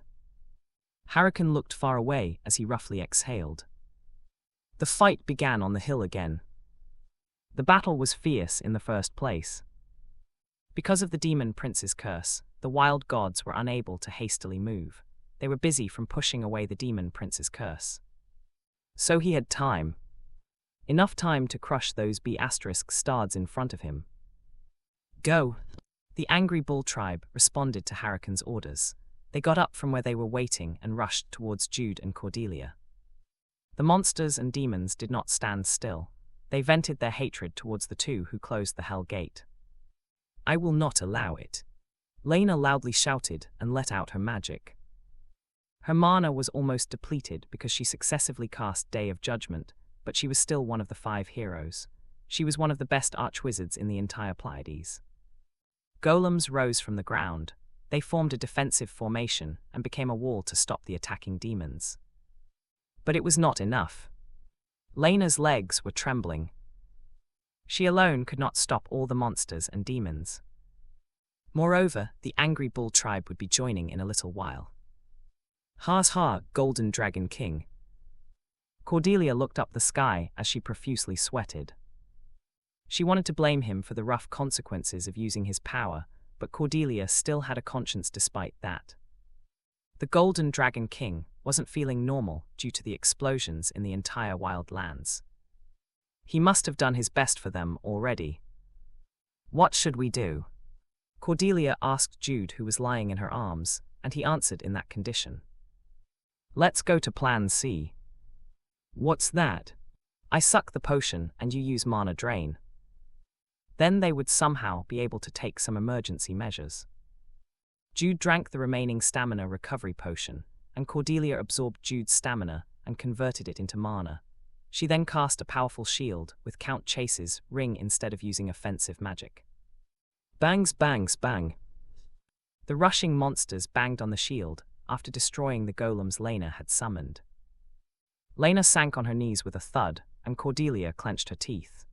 Hurricane looked far away as he roughly exhaled. The fight began on the hill again. The battle was fierce in the first place. Because of the demon prince's curse, the wild gods were unable to hastily move. They were busy from pushing away the demon prince's curse. So he had time. Enough time to crush those B***stards in front of him. Go! The angry bull tribe responded to Hurricane's orders. They got up from where they were waiting and rushed towards Jude and Cordelia. The monsters and demons did not stand still. They vented their hatred towards the two who closed the hell gate. I will not allow it. Lena loudly shouted and let out her magic. Her mana was almost depleted because she successively cast Day of Judgment, but she was still one of the 5 heroes. She was one of the best archwizards in the entire Pleiades. Golems rose from the ground. They formed a defensive formation and became a wall to stop the attacking demons. But it was not enough. Lena's legs were trembling. She alone could not stop all the monsters and demons. Moreover, the angry bull tribe would be joining in a little while. Ha's ha, Golden Dragon King. Cordelia looked up the sky as she profusely sweated. She wanted to blame him for the rough consequences of using his power, but Cordelia still had a conscience despite that. The Golden Dragon King wasn't feeling normal due to the explosions in the entire wild lands. He must have done his best for them already. What should we do? Cordelia asked Jude, who was lying in her arms, and he answered in that condition. Let's go to Plan C. What's that? I suck the potion and you use mana drain. Then they would somehow be able to take some emergency measures. Jude drank the remaining stamina recovery potion, and Cordelia absorbed Jude's stamina and converted it into mana. She then cast a powerful shield with Count Chase's ring instead of using offensive magic. Bangs, bangs, bang. The rushing monsters banged on the shield after destroying the golems Lena had summoned. Lena sank on her knees with a thud, and Cordelia clenched her teeth.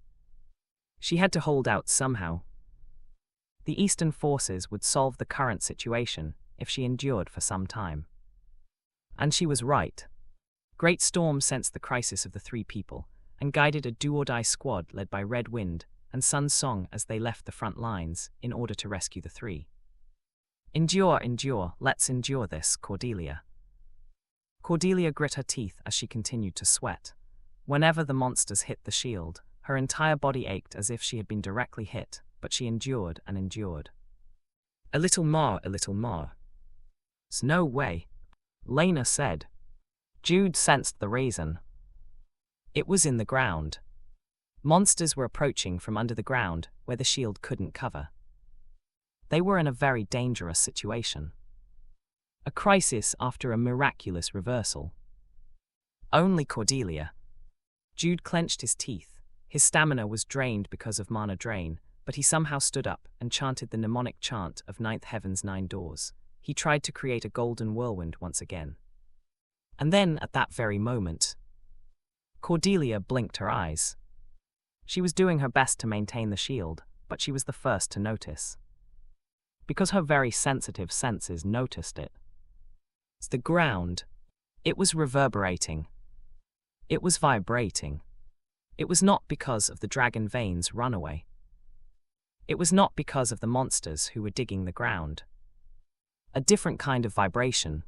She had to hold out somehow. The Eastern forces would solve the current situation if she endured for some time. And she was right. Great Storm sensed the crisis of the 3 people and guided a do-or-die squad led by Red Wind and Sun Song as they left the front lines in order to rescue the 3. Endure, endure, let's endure this, Cordelia. Cordelia grit her teeth as she continued to sweat. Whenever the monsters hit the shield, her entire body ached as if she had been directly hit, but she endured and endured. A little more, a little more. "'S no way," Lena said. Jude sensed the reason. It was in the ground. Monsters were approaching from under the ground where the shield couldn't cover. They were in a very dangerous situation. A crisis after a miraculous reversal. Only Cordelia. Jude clenched his teeth. His stamina was drained because of mana drain, but he somehow stood up and chanted the mnemonic chant of Ninth Heaven's 9 doors. He tried to create a golden whirlwind once again. And then, at that very moment, Cordelia blinked her eyes. She was doing her best to maintain the shield, but she was the first to notice. Because her very sensitive senses noticed it. It's the ground. It was reverberating. It was vibrating. It was not because of the dragon veins runaway. It was not because of the monsters who were digging the ground. A different kind of vibration.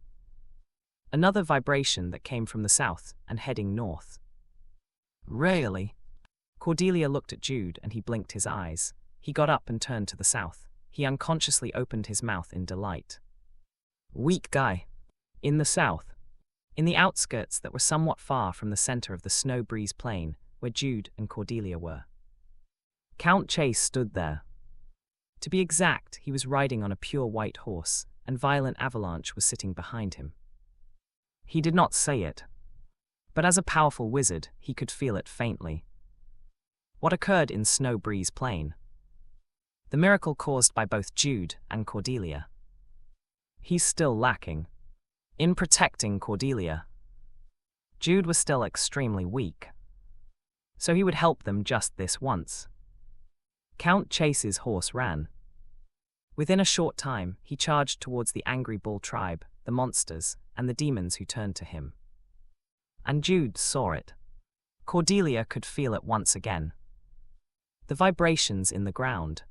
Another vibration that came from the south and heading north. Really? Cordelia looked at Jude and he blinked his eyes. He got up and turned to the south. He unconsciously opened his mouth in delight. Weak guy. In the south. In the outskirts that were somewhat far from the center of the Snow Breeze Plain, where Jude and Cordelia were. Count Chase stood there. To be exact, he was riding on a pure white horse, and Violent Avalanche was sitting behind him. He did not say it. But as a powerful wizard, he could feel it faintly. What occurred in Snow Breeze Plain? The miracle caused by both Jude and Cordelia. He's still lacking. In protecting Cordelia. Jude was still extremely weak. So he would help them just this once. Count Chase's horse ran. Within a short time, he charged towards the angry bull tribe, the monsters, and the demons who turned to him. And Jude saw it. Cordelia could feel it once again. The vibrations in the ground.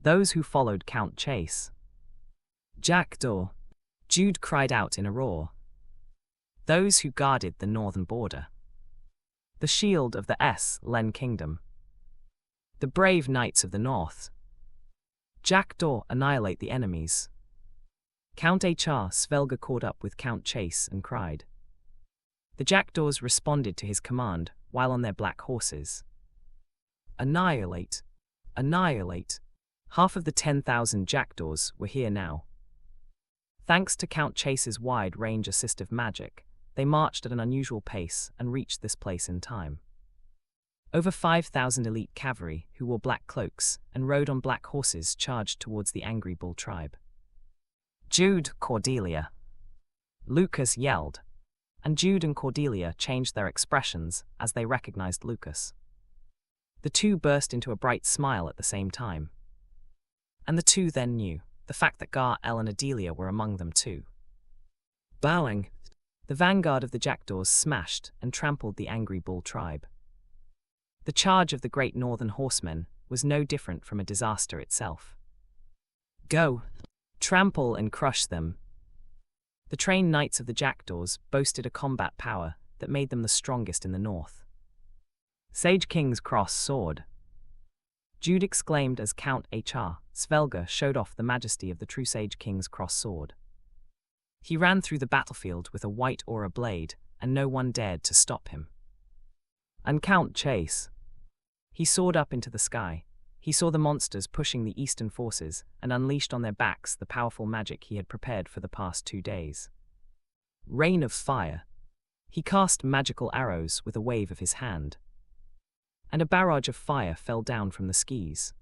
Those who followed Count Chase. Jackdaw. Jude cried out in a roar. Those who guarded the northern border. The shield of the Len Kingdom. The brave knights of the north. Jackdaw annihilate the enemies. Count Svelga caught up with Count Chase and cried. The jackdaws responded to his command while on their black horses. Annihilate. Annihilate. Half of the 10,000 jackdaws were here now. Thanks to Count Chase's wide-range assistive magic, they marched at an unusual pace and reached this place in time. Over 5,000 elite cavalry who wore black cloaks and rode on black horses charged towards the angry bull tribe. Jude, Cordelia. Lucas yelled, and Jude and Cordelia changed their expressions as they recognized Lucas. The two burst into a bright smile at the same time. And the two then knew the fact that Gar-El and Adelia were among them too. Bowing, the vanguard of the jackdaws smashed and trampled the angry bull tribe. The charge of the great northern horsemen was no different from a disaster itself. Go! Trample and crush them. The trained knights of the jackdaws boasted a combat power that made them the strongest in the north. Sage King's cross sword. Jude exclaimed as Count Svelga showed off the majesty of the true Sage King's cross sword. He ran through the battlefield with a white aura blade, and no one dared to stop him. And Count Chase. He soared up into the sky. He saw the monsters pushing the eastern forces and unleashed on their backs the powerful magic he had prepared for the past 2 days. Rain of fire. He cast magical arrows with a wave of his hand. And a barrage of fire fell down from the skies.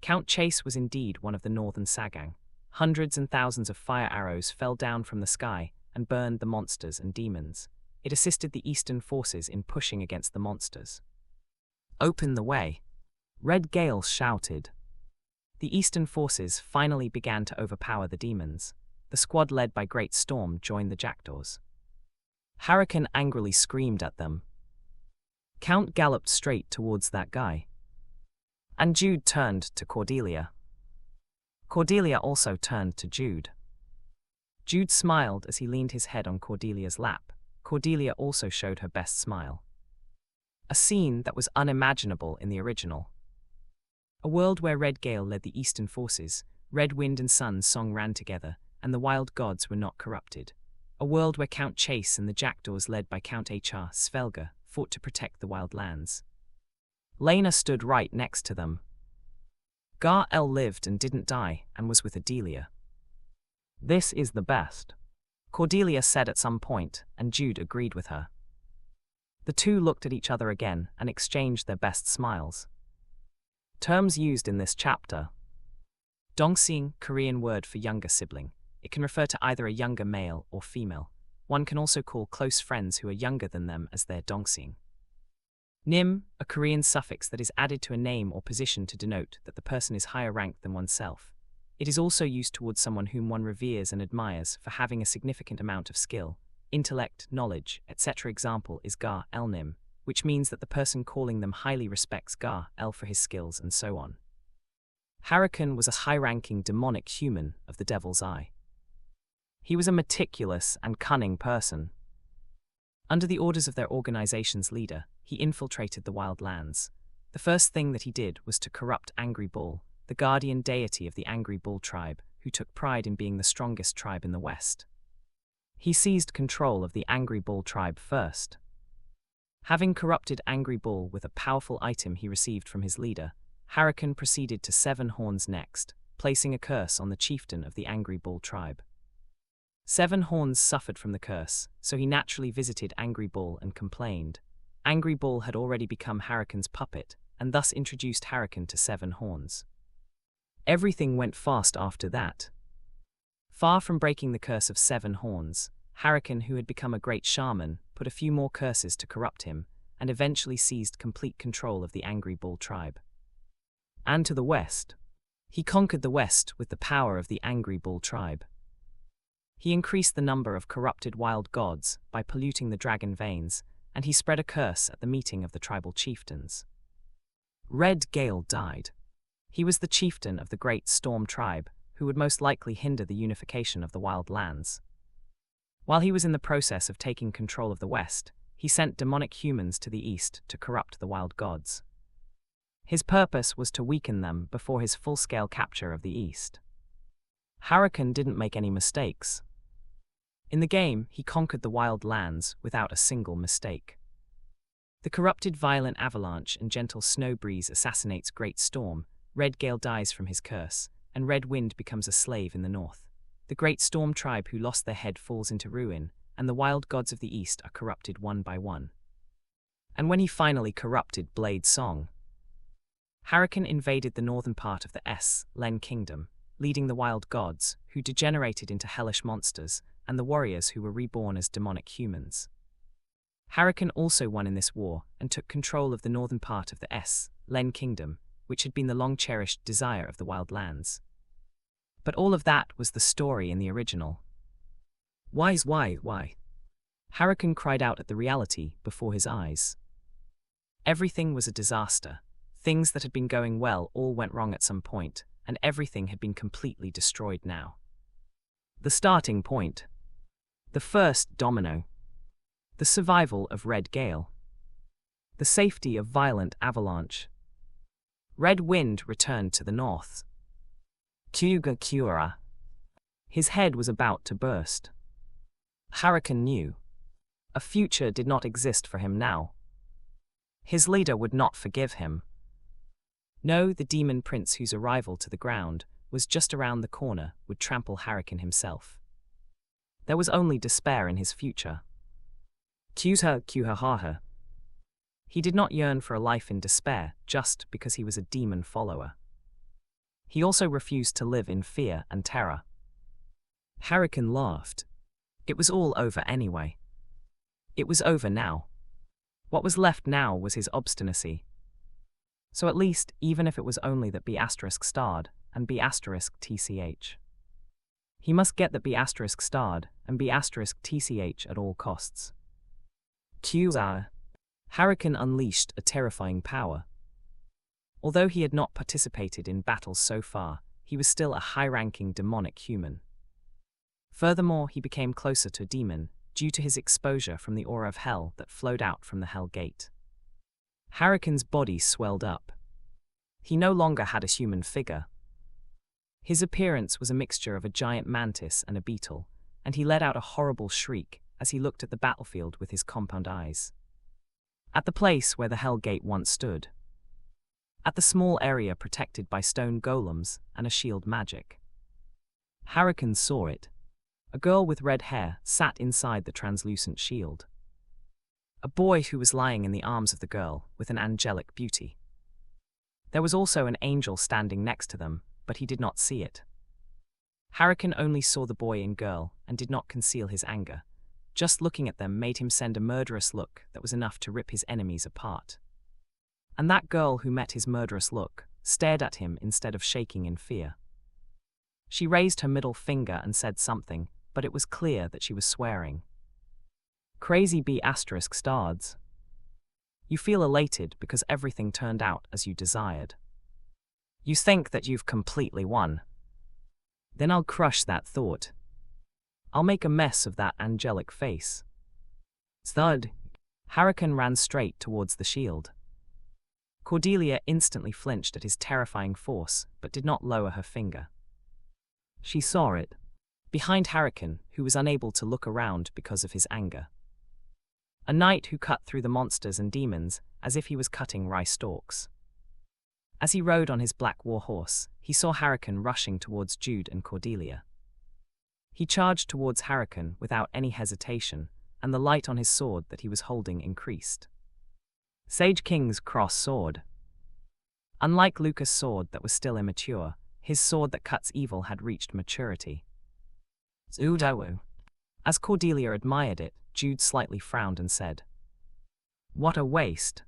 Count Chase was indeed one of the northern Sagang. Hundreds and thousands of fire arrows fell down from the sky and burned the monsters and demons. It assisted the eastern forces in pushing against the monsters. Open the way. Red Gale shouted. The eastern forces finally began to overpower the demons. The squad led by Great Storm joined the jackdaws. Hurricane angrily screamed at them. Count galloped straight towards that guy. And Jude turned to Cordelia. Cordelia also turned to Jude. Jude smiled as he leaned his head on Cordelia's lap. Cordelia also showed her best smile. A scene that was unimaginable in the original. A world where Red Gale led the eastern forces, Red Wind and Sun's song ran together, and the wild gods were not corrupted. A world where Count Chase and the jackdaws led by Count Svelga fought to protect the wild lands. Lena stood right next to them. Gar-El lived and didn't die and was with Adelia. This is the best, Cordelia said at some point, and Jude agreed with her. The two looked at each other again and exchanged their best smiles. Terms used in this chapter. Dongseong, Korean word for younger sibling. It can refer to either a younger male or female. One can also call close friends who are younger than them as their dongseong. Nim, a Korean suffix that is added to a name or position to denote that the person is higher ranked than oneself. It is also used towards someone whom one reveres and admires for having a significant amount of skill, intellect, knowledge, etc. Example is Gar-El Nim, which means that the person calling them highly respects Gar-El for his skills and so on. Hurricane was a high-ranking demonic human of the devil's eye. He was a meticulous and cunning person. Under the orders of their organization's leader, he infiltrated the wild lands. The first thing that he did was to corrupt Angry Bull, the guardian deity of the Angry Bull tribe, who took pride in being the strongest tribe in the West. He seized control of the Angry Bull tribe first. Having corrupted Angry Bull with a powerful item he received from his leader, Hurricane proceeded to Seven Horns next, placing a curse on the chieftain of the Angry Bull tribe. Seven Horns suffered from the curse, so he naturally visited Angry Bull and complained. Angry Bull had already become Hurricane's puppet, and thus introduced Hurricane to Seven Horns. Everything went fast after that. Far from breaking the curse of Seven Horns, Hurricane, who had become a great shaman, put a few more curses to corrupt him, and eventually seized complete control of the Angry Bull tribe. And to the west. He conquered the west with the power of the Angry Bull tribe. He increased the number of corrupted wild gods by polluting the dragon veins, and he spread a curse at the meeting of the tribal chieftains. Red Gale died. He was the chieftain of the Great Storm tribe, who would most likely hinder the unification of the wild lands. While he was in the process of taking control of the West, he sent demonic humans to the East to corrupt the wild gods. His purpose was to weaken them before his full-scale capture of the East. Hurricane didn't make any mistakes. In the game, he conquered the wild lands without a single mistake. The corrupted violent avalanche and gentle snow breeze assassinates Great Storm, Red Gale dies from his curse, and Red Wind becomes a slave in the north. The Great Storm tribe who lost their head falls into ruin, and the wild gods of the East are corrupted one by one. And when he finally corrupted Blade Song, Hurricane invaded the northern part of the Len Kingdom, leading the wild gods, who degenerated into hellish monsters, and the warriors who were reborn as demonic humans. Hurricane also won in this war and took control of the northern part of the Len Kingdom, which had been the long-cherished desire of the wild lands. But all of that was the story in the original. Why? Hurricane cried out at the reality before his eyes. Everything was a disaster. Things that had been going well all went wrong at some point, and everything had been completely destroyed now. The starting point. The first domino. The survival of Red Gale. The safety of violent avalanche. Red Wind returned to the north. Kyuga Kyura. His head was about to burst. Hurricane knew. A future did not exist for him now. His leader would not forgive him. No, the demon prince whose arrival to the ground was just around the corner would trample Hurricane himself. There was only despair in his future. Kyuha. He did not yearn for a life in despair just because he was a demon follower. He also refused to live in fear and terror. Hurricane laughed. It was all over anyway. It was over now. What was left now was his obstinacy. So at least, even if it was only that B** starred and B** tch. He must get that B** starred and B** tch at all costs. Hurricane unleashed a terrifying power. Although he had not participated in battles so far, he was still a high-ranking demonic human. Furthermore, he became closer to a demon due to his exposure from the aura of hell that flowed out from the Hell Gate. Hurricane's body swelled up. He no longer had a human figure. His appearance was a mixture of a giant mantis and a beetle, and he let out a horrible shriek as he looked at the battlefield with his compound eyes. At the place where the Hell Gate once stood. At the small area protected by stone golems and a shield magic. Hurricane saw it. A girl with red hair sat inside the translucent shield. A boy who was lying in the arms of the girl with an angelic beauty. There was also an angel standing next to them, but he did not see it. Hurricane only saw the boy and girl and did not conceal his anger. Just looking at them made him send a murderous look that was enough to rip his enemies apart. And that girl who met his murderous look stared at him instead of shaking in fear. She raised her middle finger and said something, but it was clear that she was swearing. Crazy B** stards. You feel elated because everything turned out as you desired. You think that you've completely won. Then I'll crush that thought. I'll make a mess of that angelic face. Thud. Hurricane ran straight towards the shield. Cordelia instantly flinched at his terrifying force, but did not lower her finger. She saw it. Behind Hurricane, who was unable to look around because of his anger. A knight who cut through the monsters and demons as if he was cutting rye stalks. As he rode on his black war horse, he saw Hurricane rushing towards Jude and Cordelia. He charged towards Hurricane without any hesitation, and the light on his sword that he was holding increased. Sage King's cross sword. Unlike Lucas' sword that was still immature, his sword that cuts evil had reached maturity. Zudawu. As Cordelia admired it, Jude slightly frowned and said, "What a waste.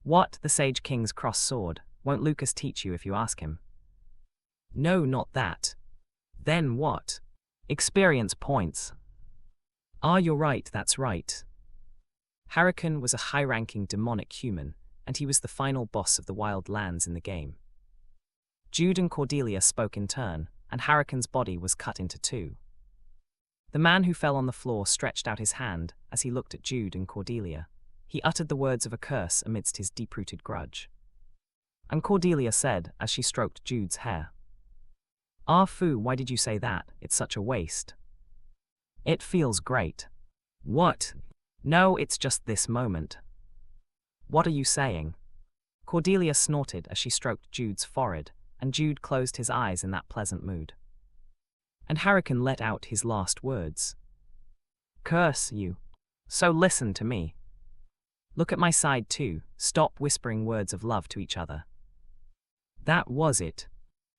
What, the Sage King's cross sword? Won't Lucas teach you if you ask him?" "No, not that." "Then what?" "Experience points." "Ah, you're right, that's right." Hurricane was a high-ranking demonic human, and he was the final boss of the wild lands in the game. Jude and Cordelia spoke in turn, and Hurricane's body was cut into two. The man who fell on the floor stretched out his hand as he looked at Jude and Cordelia. He uttered the words of a curse amidst his deep-rooted grudge. And Cordelia said, as she stroked Jude's hair, "Ah, Fu, why did you say that? It's such a waste." "It feels great." "What?" "No, it's just this moment." "What are you saying?" Cordelia snorted as she stroked Jude's forehead, and Jude closed his eyes in that pleasant mood. And Hurricane let out his last words. "Curse you. So listen to me. Look at my side too. Stop whispering words of love to each other." That was it.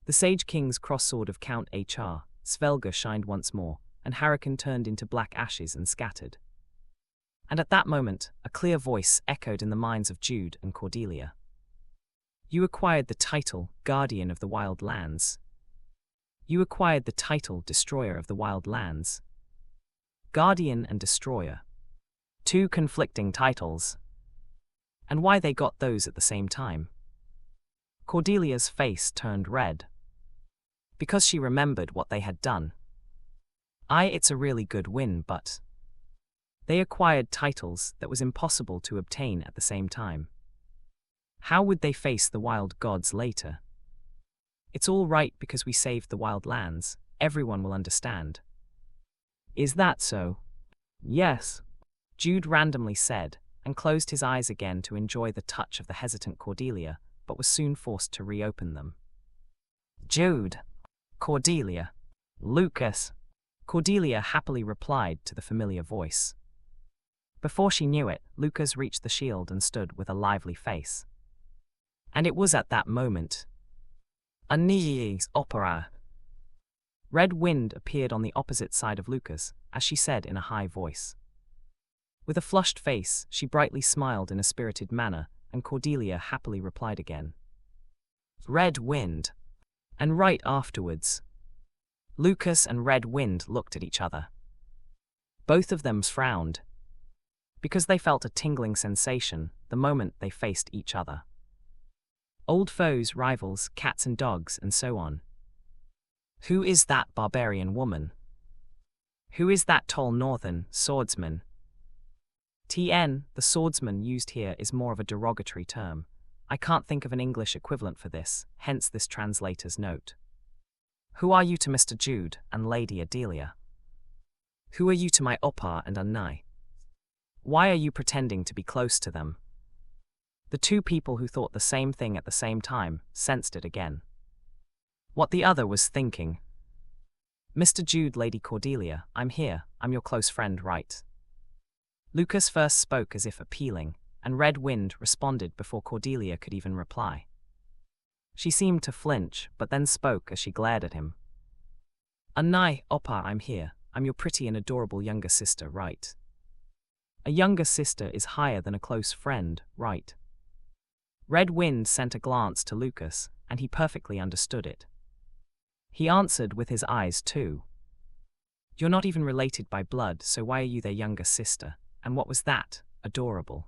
The Sage King's cross-sword of Count H.R. Svelga shined once more, and Hurricane turned into black ashes and scattered. And at that moment, a clear voice echoed in the minds of Jude and Cordelia. "You acquired the title Guardian of the Wild Lands. You acquired the title Destroyer of the Wild Lands." Guardian and Destroyer. Two conflicting titles. And why they got those at the same time? Cordelia's face turned red. Because she remembered what they had done. It's a really good win, but they acquired titles that was impossible to obtain at the same time. How would they face the wild gods later? "It's all right because we saved the wild lands. Everyone will understand." "Is that so?" "Yes," Jude randomly said, and closed his eyes again to enjoy the touch of the hesitant Cordelia, but was soon forced to reopen them. "Jude." "Cordelia." "Lucas." Cordelia happily replied to the familiar voice. Before she knew it, Lucas reached the shield and stood with a lively face. And it was at that moment. "Ani's opera." Red Wind appeared on the opposite side of Lucas, as she said in a high voice. With a flushed face, she brightly smiled in a spirited manner, and Cordelia happily replied again. "Red Wind." And right afterwards, Lucas and Red Wind looked at each other. Both of them frowned, because they felt a tingling sensation the moment they faced each other. Old foes, rivals, cats and dogs, and so on. Who is that barbarian woman? Who is that tall northern swordsman? The swordsman used here is more of a derogatory term. I can't think of an English equivalent for this, hence this translator's note. Who are you to Mr. Jude and Lady Adelia? Who are you to my Opar and Annai? Why are you pretending to be close to them? The two people who thought the same thing at the same time sensed it again. What the other was thinking. "Mr. Jude, Lady Cordelia, I'm here, I'm your close friend, right?" Lucas first spoke as if appealing, and Red Wind responded before Cordelia could even reply. She seemed to flinch, but then spoke as she glared at him. "Annai, Oppa, I'm here, I'm your pretty and adorable younger sister, right? A younger sister is higher than a close friend, right?" Red Wind sent a glance to Lucas, and he perfectly understood it. He answered with his eyes too. "You're not even related by blood, so why are you their younger sister? And what was that? Adorable."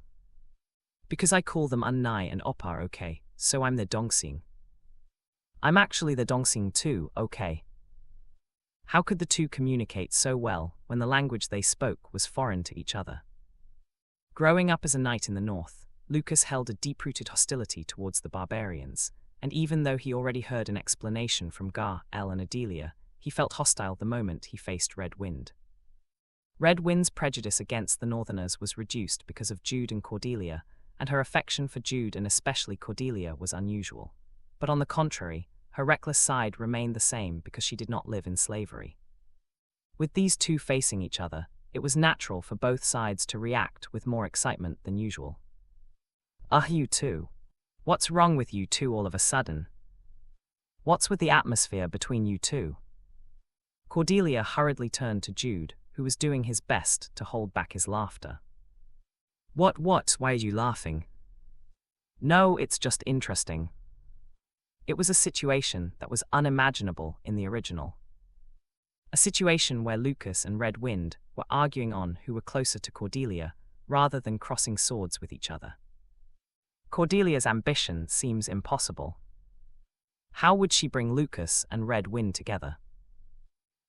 "Because I call them Annai and Oppa, okay, so I'm their Dongsing." "I'm actually the Dongsing too, okay." How could the two communicate so well when the language they spoke was foreign to each other? Growing up as a knight in the north, Lucas held a deep-rooted hostility towards the barbarians, and even though he already heard an explanation from Gar, El and Adelia, he felt hostile the moment he faced Red Wind. Red Wind's prejudice against the Northerners was reduced because of Jude and Cordelia, and her affection for Jude and especially Cordelia was unusual. But on the contrary, her reckless side remained the same because she did not live in slavery. With these two facing each other, it was natural for both sides to react with more excitement than usual. You two. What's wrong with you two all of a sudden? What's with the atmosphere between you two? Cordelia hurriedly turned to Jude, who was doing his best to hold back his laughter. What, why are you laughing? No, it's just interesting. It was a situation that was unimaginable in the original. A situation where Lucas and Red Wind were arguing on who were closer to Cordelia, rather than crossing swords with each other. Cordelia's ambition seems impossible. How would she bring Lucas and Red Wind together?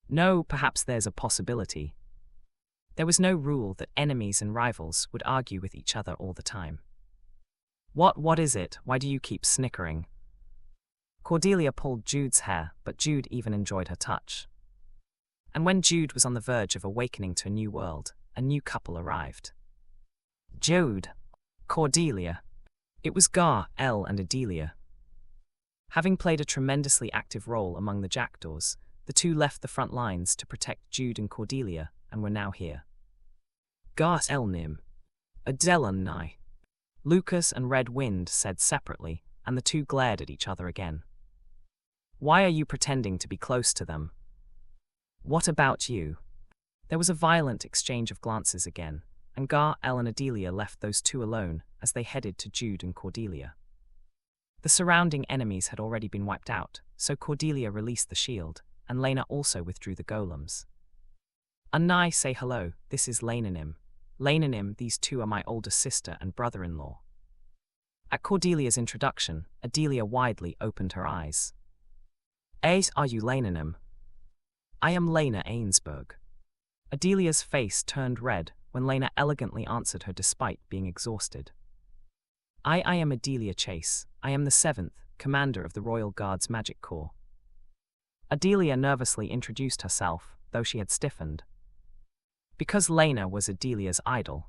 No, perhaps there's a possibility. There was no rule that enemies and rivals would argue with each other all the time. What is it? Why do you keep snickering? Cordelia pulled Jude's hair, but Jude even enjoyed her touch. And when Jude was on the verge of awakening to a new world, a new couple arrived. Jude. Cordelia. It was Gar, Elle, and Adelia. Having played a tremendously active role among the jackdaws, the two left the front lines to protect Jude and Cordelia, and were now here. Gar's Elnim. Adelunai. Lucas and Red Wind said separately, and the two glared at each other again. Why are you pretending to be close to them? What about you? There was a violent exchange of glances again, and Gar, Elle, and Adelia left those two alone as they headed to Jude and Cordelia. The surrounding enemies had already been wiped out, so Cordelia released the shield, and Lena also withdrew the golems. Anai, say hello, this is Lenanim. Lenanim, these two are my older sister and brother-in-law. At Cordelia's introduction, Adelia widely opened her eyes. Are you Lenanim? I am Lena Ainsberg. Adelia's face turned red when Lena elegantly answered her despite being exhausted. I am Adelia Chase. I am the 7th, commander of the Royal Guard's Magic Corps. Adelia nervously introduced herself, though she had stiffened. Because Lena was Adelia's idol.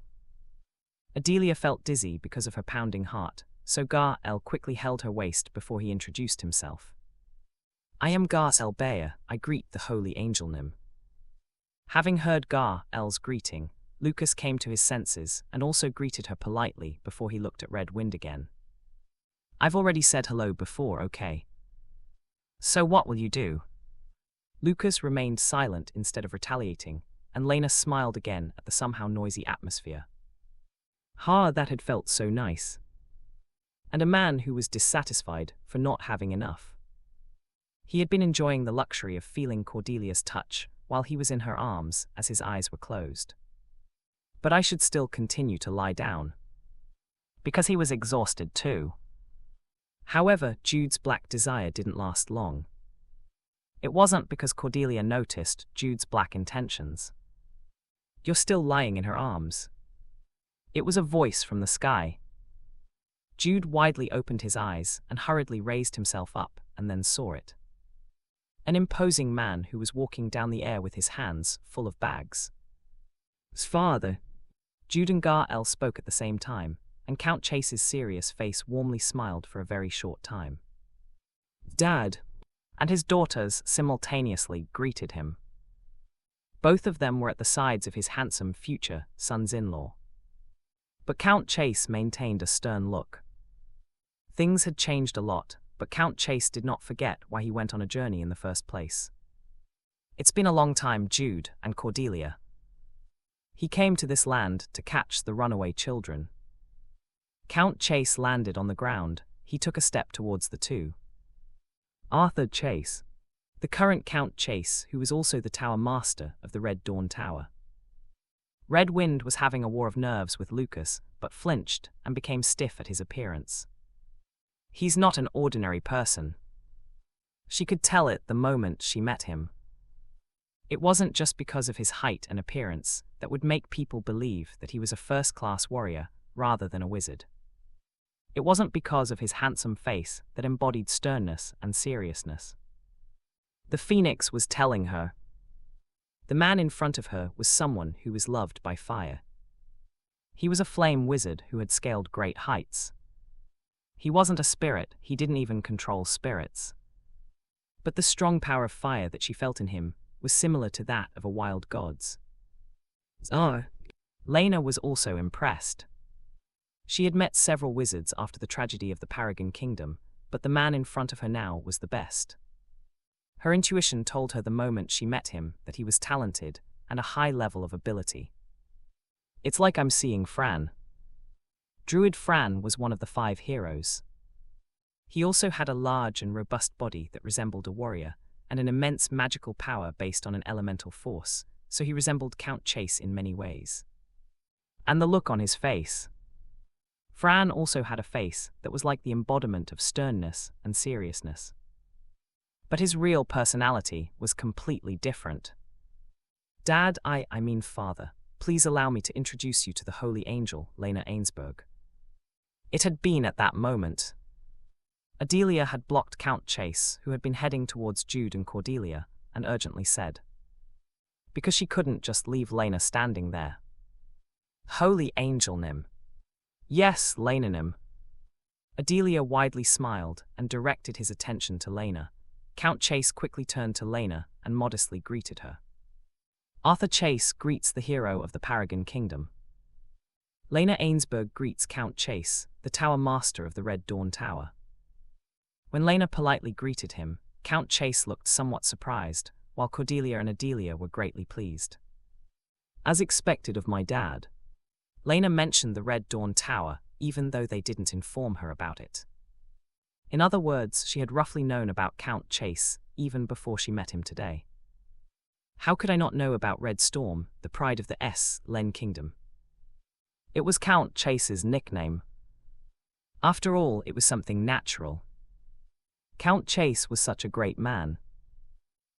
Adelia felt dizzy because of her pounding heart, so Gar El quickly held her waist before he introduced himself. I am Gar El Bayer, I greet the Holy Angel Nim. Having heard Gar El's greeting, Lucas came to his senses and also greeted her politely before he looked at Red Wind again. I've already said hello before, okay? So what will you do? Lucas remained silent instead of retaliating, and Lena smiled again at the somehow noisy atmosphere. That had felt so nice. And a man who was dissatisfied for not having enough. He had been enjoying the luxury of feeling Cordelia's touch while he was in her arms as his eyes were closed. But I should still continue to lie down. Because he was exhausted too. However, Jude's black desire didn't last long. It wasn't because Cordelia noticed Jude's black intentions. You're still lying in her arms. It was a voice from the sky. Jude widely opened his eyes and hurriedly raised himself up and then saw it. An imposing man who was walking down the air with his hands full of bags. His father. Jude and Gar El spoke at the same time, and Count Chase's serious face warmly smiled for a very short time. Dad. And his daughters simultaneously greeted him. Both of them were at the sides of his handsome future sons-in-law. But Count Chase maintained a stern look. Things had changed a lot, but Count Chase did not forget why he went on a journey in the first place. It's been a long time, Jude and Cordelia. He came to this land to catch the runaway children. Count Chase landed on the ground. He took a step towards the two. Arthur Chase, the current Count Chase, who was also the Tower Master of the Red Dawn Tower. Red Wind was having a war of nerves with Lucas, but flinched and became stiff at his appearance. He's not an ordinary person. She could tell it the moment she met him. It wasn't just because of his height and appearance that would make people believe that he was a first-class warrior rather than a wizard. It wasn't because of his handsome face that embodied sternness and seriousness. The Phoenix was telling her. The man in front of her was someone who was loved by fire. He was a flame wizard who had scaled great heights. He wasn't a spirit, he didn't even control spirits. But the strong power of fire that she felt in him was similar to that of a wild god's. Lena was also impressed. She had met several wizards after the tragedy of the Paragon Kingdom, but the man in front of her now was the best. Her intuition told her the moment she met him that he was talented and a high level of ability. It's like I'm seeing Fran. Druid Fran was one of the 5 heroes. He also had a large and robust body that resembled a warrior, and an immense magical power based on an elemental force, so he resembled Count Chase in many ways. And the look on his face. Fran also had a face that was like the embodiment of sternness and seriousness. But his real personality was completely different. Dad, I mean father, please allow me to introduce you to the holy angel, Lena Ainsberg. It had been at that moment. Adelia had blocked Count Chase, who had been heading towards Jude and Cordelia, and urgently said. Because she couldn't just leave Lena standing there. Holy angel Nim. Yes, Lena Nim. Adelia widely smiled and directed his attention to Lena. Count Chase quickly turned to Lena and modestly greeted her. Arthur Chase greets the hero of the Paragon Kingdom. Lena Ainsberg greets Count Chase, the Tower Master of the Red Dawn Tower. When Lena politely greeted him, Count Chase looked somewhat surprised, while Cordelia and Adelia were greatly pleased. As expected of my dad, Lena mentioned the Red Dawn Tower, even though they didn't inform her about it. In other words, she had roughly known about Count Chase even before she met him today. How could I not know about Red Storm, the pride of the Len Kingdom? It was Count Chase's nickname. After all, it was something natural. Count Chase was such a great man.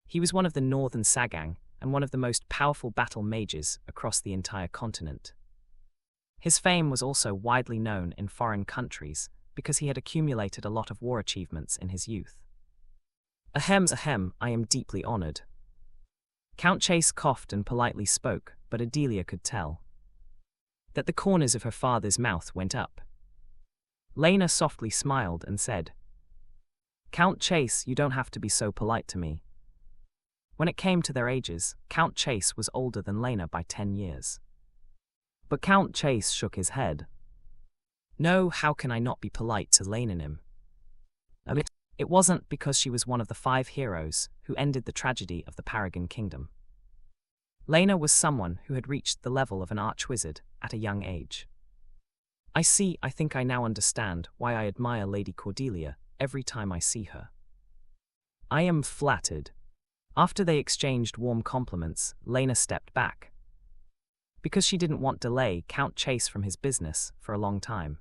He was one of the Northern Sagang and one of the most powerful battle mages across the entire continent. His fame was also widely known in foreign countries because he had accumulated a lot of war achievements in his youth. Ahem, I am deeply honored. Count Chase coughed and politely spoke, but Adelia could tell that the corners of her father's mouth went up. Lena softly smiled and said, Count Chase, you don't have to be so polite to me. When it came to their ages, Count Chase was older than Lena by 10 years. But Count Chase shook his head. No, how can I not be polite to Lena? It wasn't because she was one of the 5 heroes who ended the tragedy of the Paragon Kingdom. Lena was someone who had reached the level of an archwizard at a young age. I think I now understand why I admire Lady Cordelia every time I see her. I am flattered. After they exchanged warm compliments, Lena stepped back. Because she didn't want to delay Count Chase from his business for a long time.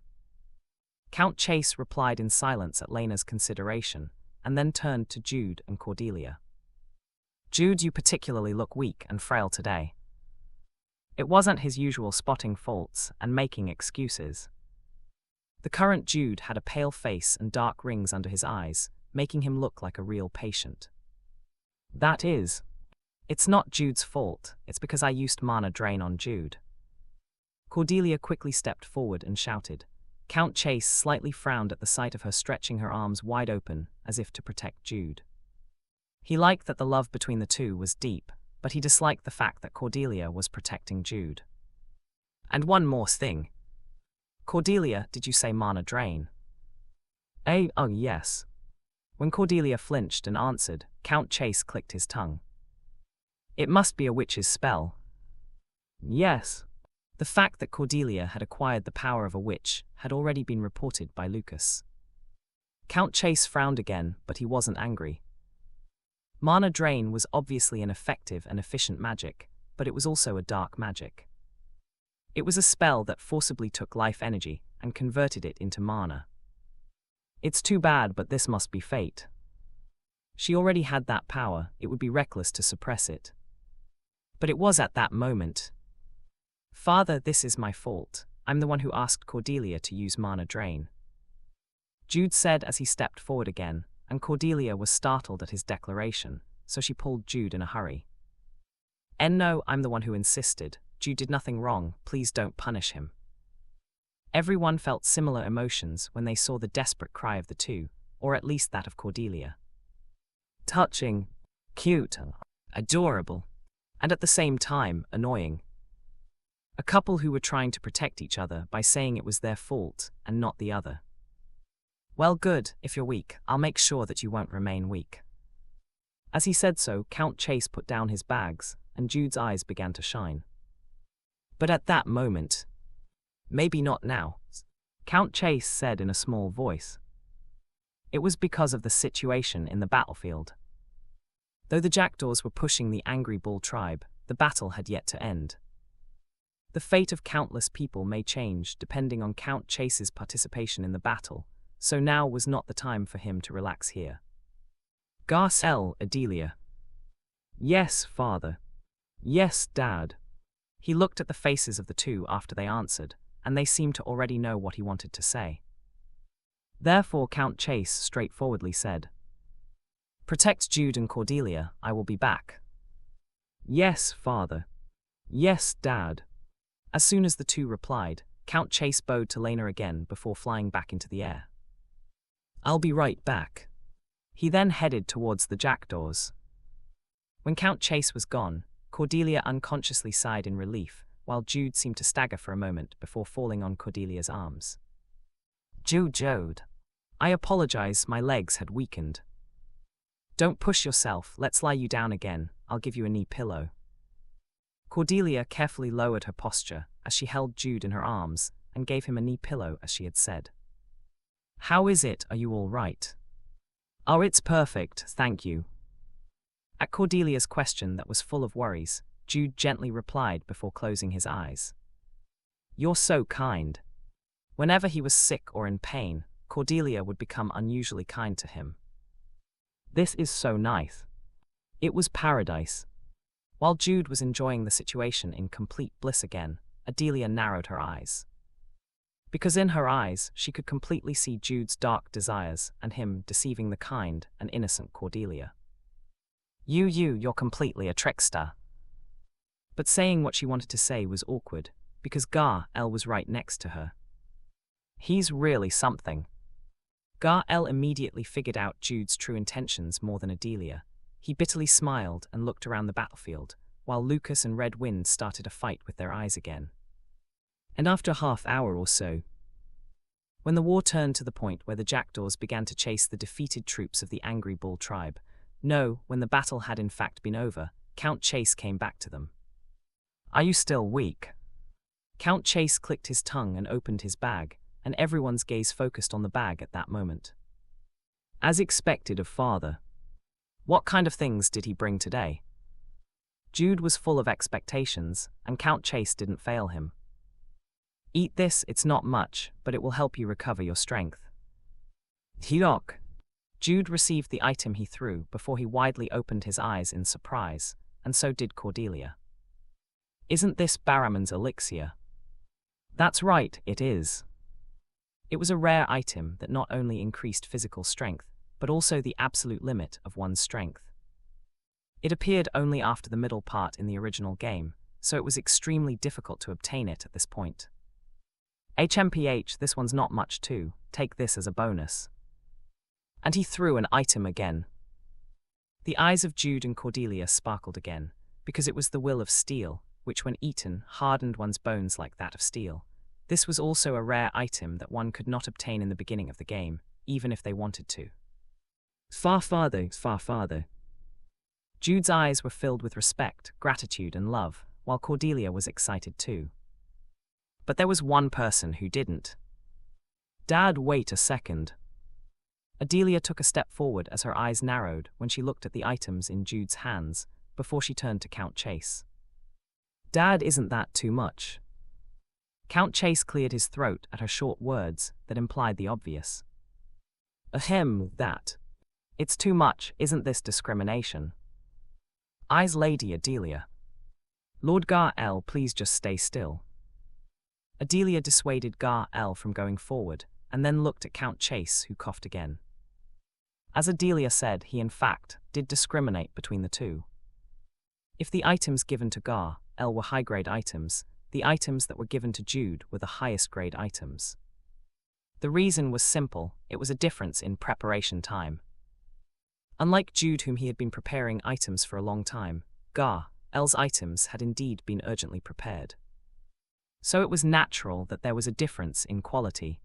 Count Chase replied in silence at Lena's consideration, and then turned to Jude and Cordelia. Jude, you particularly look weak and frail today. It wasn't his usual spotting faults and making excuses. The current Jude had a pale face and dark rings under his eyes, making him look like a real patient. That is, it's not Jude's fault, it's because I used mana drain on Jude. Cordelia quickly stepped forward and shouted. Count Chase slightly frowned at the sight of her stretching her arms wide open as if to protect Jude. He liked that the love between the two was deep, but he disliked the fact that Cordelia was protecting Jude. And one more thing. Cordelia, did you say mana drain? Oh yes. When Cordelia flinched and answered, Count Chase clicked his tongue. It must be a witch's spell. Yes. The fact that Cordelia had acquired the power of a witch had already been reported by Lucas. Count Chase frowned again, but he wasn't angry. Mana drain was obviously an effective and efficient magic, but it was also a dark magic. It was a spell that forcibly took life energy and converted it into mana. It's too bad, but this must be fate. She already had that power, it would be reckless to suppress it. But it was at that moment. Father, this is my fault. I'm the one who asked Cordelia to use mana drain. Jude said as he stepped forward again, and Cordelia was startled at his declaration, so she pulled Jude in a hurry. No, I'm the one who insisted. Jude did nothing wrong, please don't punish him. Everyone felt similar emotions when they saw the desperate cry of the two, or at least that of Cordelia. Touching, cute, adorable, and at the same time, annoying. A couple who were trying to protect each other by saying it was their fault and not the other. Well, good, if you're weak, I'll make sure that you won't remain weak. As he said so, Count Chase put down his bags, and Jude's eyes began to shine. But at that moment, maybe not now, Count Chase said in a small voice. It was because of the situation in the battlefield. Though the jackdaws were pushing the angry bull tribe, the battle had yet to end. The fate of countless people may change depending on Count Chase's participation in the battle, so now was not the time for him to relax here. Garcelle, Adelia. Yes, father. Yes, dad. He looked at the faces of the two after they answered, and they seemed to already know what he wanted to say. Therefore Count Chase straightforwardly said, "Protect Jude and Cordelia, I will be back." Yes, father. Yes, dad. As soon as the two replied, Count Chase bowed to Lena again before flying back into the air. "I'll be right back." He then headed towards the jackdaws. When Count Chase was gone, Cordelia unconsciously sighed in relief, while Jude seemed to stagger for a moment before falling on Cordelia's arms. Jude. I apologize, my legs had weakened." "Don't push yourself, let's lie you down again, I'll give you a knee pillow." Cordelia carefully lowered her posture as she held Jude in her arms and gave him a knee pillow as she had said. "How is it, are you all right?" "Oh, it's perfect, thank you." At Cordelia's question that was full of worries, Jude gently replied before closing his eyes. "You're so kind." Whenever he was sick or in pain, Cordelia would become unusually kind to him. "This is so nice." It was paradise. While Jude was enjoying the situation in complete bliss again, Adelia narrowed her eyes. Because in her eyes, she could completely see Jude's dark desires and him deceiving the kind and innocent Cordelia. You're completely a trickster." But saying what she wanted to say was awkward, because Gar-El was right next to her. "He's really something." Gar-El immediately figured out Jude's true intentions more than Adelia. He bitterly smiled and looked around the battlefield, while Lucas and Red Wind started a fight with their eyes again. And after a half hour or so, when the war turned to the point where the jackdaws began to chase the defeated troops of the Angry Bull tribe, when the battle had in fact been over, Count Chase came back to them. "Are you still weak?" Count Chase clicked his tongue and opened his bag, and everyone's gaze focused on the bag at that moment. As expected of father. What kind of things did he bring today? Jude was full of expectations, and Count Chase didn't fail him. "Eat this, it's not much, but it will help you recover your strength." "Hiok." Jude received the item he threw before he widely opened his eyes in surprise, and so did Cordelia. "Isn't this Barraman's elixir?" "That's right, it is." It was a rare item that not only increased physical strength, but also the absolute limit of one's strength. It appeared only after the middle part in the original game, so it was extremely difficult to obtain it at this point. "HMPH, this one's not much too, take this as a bonus." And he threw an item again. The eyes of Jude and Cordelia sparkled again, because it was the will of steel, which when eaten hardened one's bones like that of steel. This was also a rare item that one could not obtain in the beginning of the game, even if they wanted to. Far farther. Jude's eyes were filled with respect, gratitude, and love, while Cordelia was excited too. But there was one person who didn't. "Dad, wait a second." Adelia took a step forward as her eyes narrowed when she looked at the items in Jude's hands, before she turned to Count Chase. "Dad, isn't that too much?" Count Chase cleared his throat at her short words that implied the obvious. That. It's too much, isn't this discrimination?" "Eyes Lady Adelia." "Lord Gar-El, please just stay still." Adelia dissuaded Gar-El from going forward, and then looked at Count Chase, who coughed again. As Adelia said, he in fact did discriminate between the two. If the items given to Gar-El were high-grade items, the items that were given to Jude were the highest-grade items. The reason was simple, it was a difference in preparation time. Unlike Jude, whom he had been preparing items for a long time, Gar-El's items had indeed been urgently prepared. So it was natural that there was a difference in quality.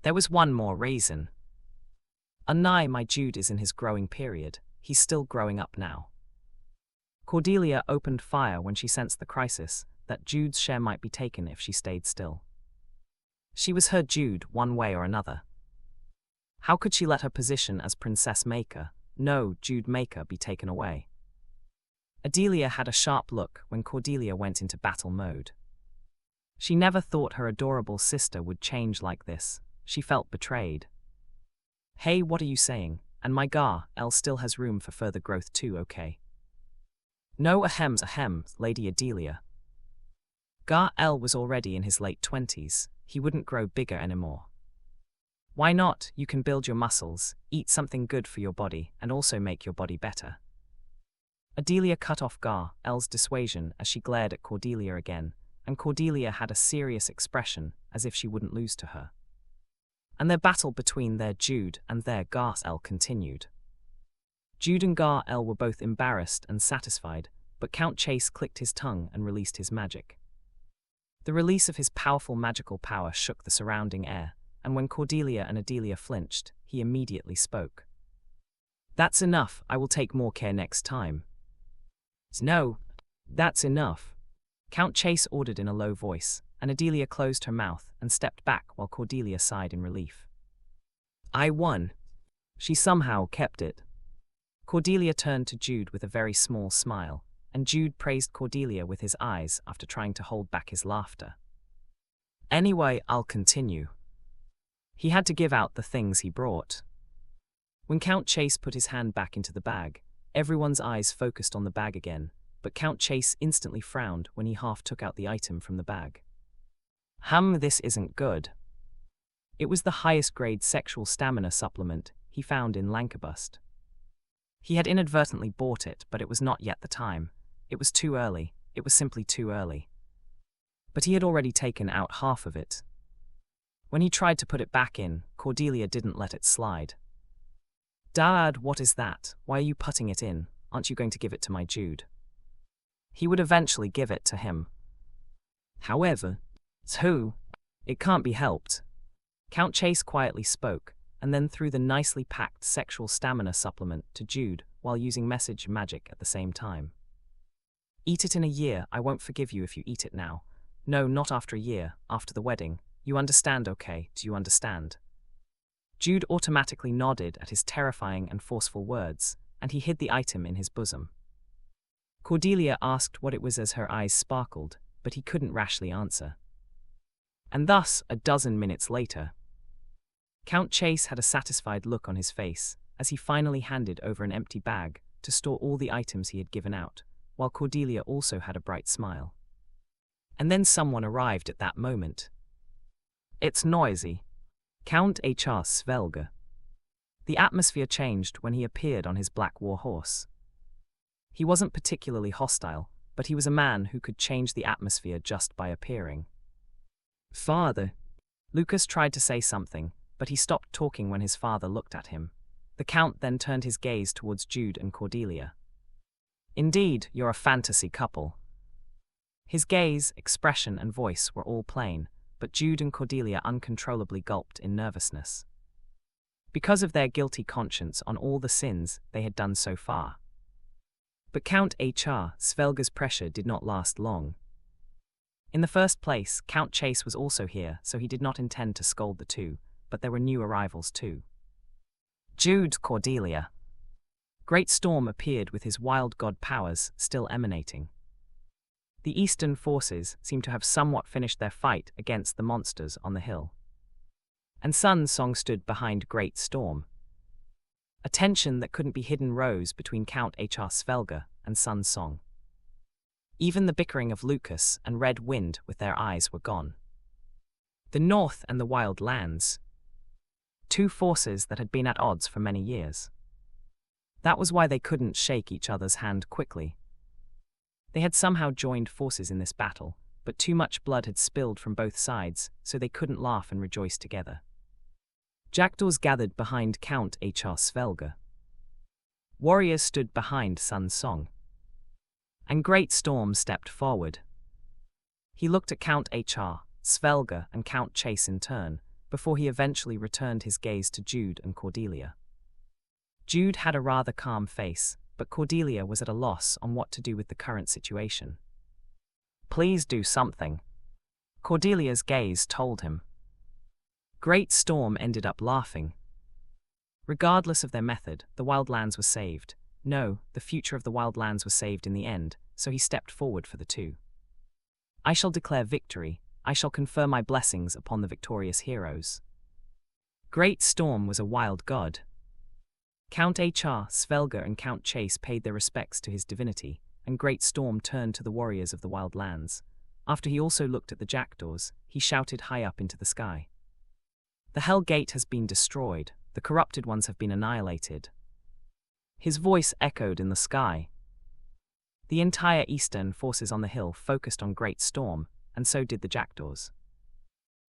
There was one more reason. My Jude is in his growing period, he's still growing up now. Cordelia opened fire when she sensed the crisis, that Jude's share might be taken if she stayed still. She was her Jude one way or another. How could she let her position as Princess Maker, Jude Maker, be taken away? Adelia had a sharp look when Cordelia went into battle mode. She never thought her adorable sister would change like this. She felt betrayed. Hey, what are you saying? And my Gar-el still has room for further growth too, okay? No, ahem, Lady Adelia. Gar-el was already in his late 20s. He wouldn't grow bigger anymore. Why not? You can build your muscles, eat something good for your body, and also make your body better. Adelia cut off Gar-el's dissuasion as she glared at Cordelia again, and Cordelia had a serious expression, as if she wouldn't lose to her. And their battle between their Jude and their Gar-el continued. Jude and Gar-el were both embarrassed and satisfied, but Count Chase clicked his tongue and released his magic. The release of his powerful magical power shook the surrounding air, and when Cordelia and Adelia flinched, he immediately spoke. That's enough, I will take more care next time. No, that's enough. Count Chase ordered in a low voice, and Adelia closed her mouth and stepped back while Cordelia sighed in relief. I won. She somehow kept it. Cordelia turned to Jude with a very small smile, and Jude praised Cordelia with his eyes after trying to hold back his laughter. Anyway, I'll continue. He had to give out the things he brought. When Count Chase put his hand back into the bag, everyone's eyes focused on the bag again, but Count Chase instantly frowned when he half took out the item from the bag. This isn't good. It was the highest grade sexual stamina supplement he found in Lankabust. He had inadvertently bought it, but it was not yet the time. It was too early. It was simply too early. But he had already taken out half of it. When he tried to put it back in, Cordelia didn't let it slide. Dad, what is that? Why are you putting it in? Aren't you going to give it to my Jude? He would eventually give it to him. However, it can't be helped. Count Chase quietly spoke, and then threw the nicely packed sexual stamina supplement to Jude while using message magic at the same time. Eat it in a year, I won't forgive you if you eat it now. No, not after a year, after the wedding. You understand, okay? Do you understand? Jude automatically nodded at his terrifying and forceful words, and he hid the item in his bosom. Cordelia asked what it was as her eyes sparkled, but he couldn't rashly answer. And thus, a dozen minutes later, Count Chase had a satisfied look on his face as he finally handed over an empty bag to store all the items he had given out, while Cordelia also had a bright smile. And then someone arrived at that moment. It's noisy. Count H.R. Svelga. The atmosphere changed when he appeared on his black war horse. He wasn't particularly hostile, but he was a man who could change the atmosphere just by appearing. Father. Lucas tried to say something, but he stopped talking when his father looked at him. The Count then turned his gaze towards Jude and Cordelia. Indeed, you're a fantasy couple. His gaze, expression, and voice were all plain, but Jude and Cordelia uncontrollably gulped in nervousness. Because of their guilty conscience on all the sins they had done so far. But Count H.R. Svelga's pressure did not last long. In the first place, Count Chase was also here, so he did not intend to scold the two, but there were new arrivals too. Jude, Cordelia. Great Storm appeared with his wild god powers still emanating. The Eastern forces seemed to have somewhat finished their fight against the monsters on the hill. And Sun Song stood behind Great Storm. A tension that couldn't be hidden rose between Count H.R. Svelga and Sun Song. Even the bickering of Lucas and Red Wind with their eyes were gone. The North and the Wild Lands. Two forces that had been at odds for many years. That was why they couldn't shake each other's hand quickly. They had somehow joined forces in this battle, but too much blood had spilled from both sides, so they couldn't laugh and rejoice together. Jackdaws gathered behind Count H.R. Svelga. Warriors stood behind Sun Song. And Great Storm stepped forward. He looked at Count H.R. Svelga and Count Chase in turn, before he eventually returned his gaze to Jude and Cordelia. Jude had a rather calm face, but Cordelia was at a loss on what to do with the current situation. Please do something. Cordelia's gaze told him. Great Storm ended up laughing. Regardless of their method, the Wildlands was saved. No, the future of the Wildlands was saved in the end, so he stepped forward for the two. I shall declare victory, I shall confer my blessings upon the victorious heroes. Great Storm was a wild god. Count H.R. Svelga and Count Chase paid their respects to his divinity, and Great Storm turned to the warriors of the wild lands. After he also looked at the jackdaws, he shouted high up into the sky. The Hell Gate has been destroyed, the corrupted ones have been annihilated. His voice echoed in the sky. The entire eastern forces on the hill focused on Great Storm, and so did the jackdaws.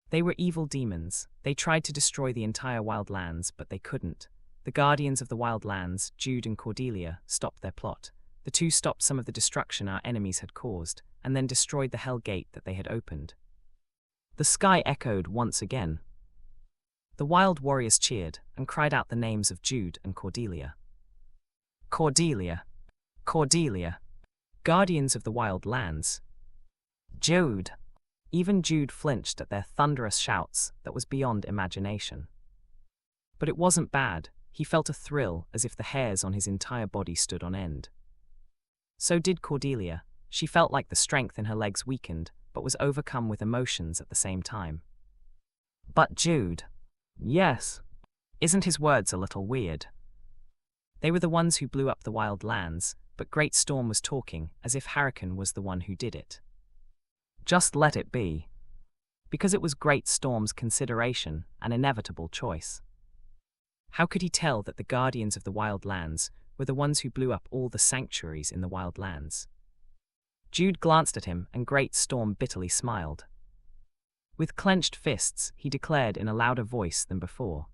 They were evil demons. They tried to destroy the entire wild lands, but they couldn't. The guardians of the wild lands, Jude and Cordelia, stopped their plot. The two stopped some of the destruction our enemies had caused, and then destroyed the Hell Gate that they had opened. The sky echoed once again. The wild warriors cheered and cried out the names of Jude and Cordelia. Cordelia. Cordelia. Guardians of the wild lands. Jude. Even Jude flinched at their thunderous shouts that was beyond imagination. But it wasn't bad. He felt a thrill as if the hairs on his entire body stood on end. So did Cordelia. She felt like the strength in her legs weakened, but was overcome with emotions at the same time. But Jude. Yes. Isn't his words a little weird? They were the ones who blew up the wild lands, but Great Storm was talking as if Hurricane was the one who did it. Just let it be. Because it was Great Storm's consideration, an inevitable choice. How could he tell that the guardians of the wild lands were the ones who blew up all the sanctuaries in the wild lands? Jude glanced at him, and Great Storm bitterly smiled. With clenched fists, he declared in a louder voice than before.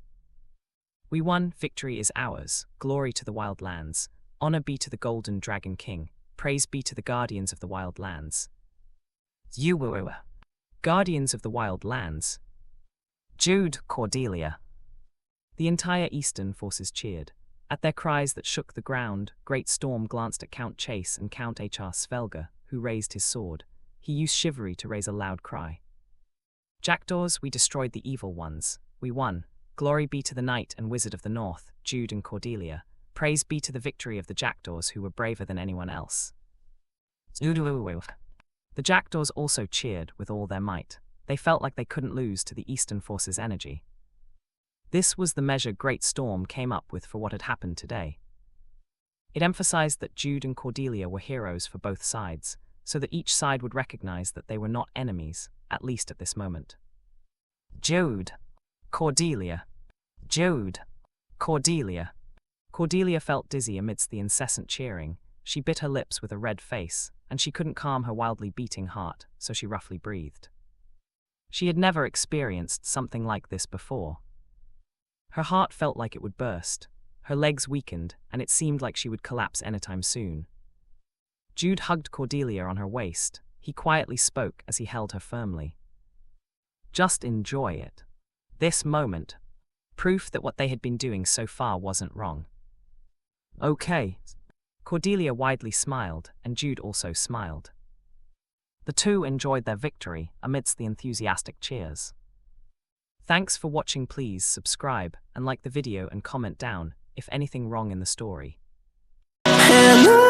We won, victory is ours, glory to the wild lands, honor be to the Golden Dragon King, praise be to the guardians of the wild lands. You guardians of the wild lands. Jude, Cordelia. The entire eastern forces cheered. At their cries that shook the ground, Great Storm glanced at Count Chase and Count H.R. Svelga, who raised his sword. He used chivalry to raise a loud cry. Jackdaws, we destroyed the evil ones. We won. Glory be to the Knight and Wizard of the North, Jude and Cordelia. Praise be to the victory of the jackdaws who were braver than anyone else. The jackdaws also cheered with all their might. They felt like they couldn't lose to the Eastern Force's energy. This was the measure Great Storm came up with for what had happened today. It emphasized that Jude and Cordelia were heroes for both sides, so that each side would recognize that they were not enemies, at least at this moment. Jude. Cordelia. Jude. Cordelia. Cordelia felt dizzy amidst the incessant cheering. She bit her lips with a red face, and she couldn't calm her wildly beating heart, so she roughly breathed. She had never experienced something like this before. Her heart felt like it would burst. Her legs weakened, and it seemed like she would collapse anytime soon. Jude hugged Cordelia on her waist. He quietly spoke as he held her firmly. Just enjoy it. This moment. Proof that what they had been doing so far wasn't wrong. Okay. Cordelia widely smiled, and Jude also smiled. The two enjoyed their victory amidst the enthusiastic cheers. Thanks for watching. Please subscribe and like the video and comment down if anything wrong in the story. Hello.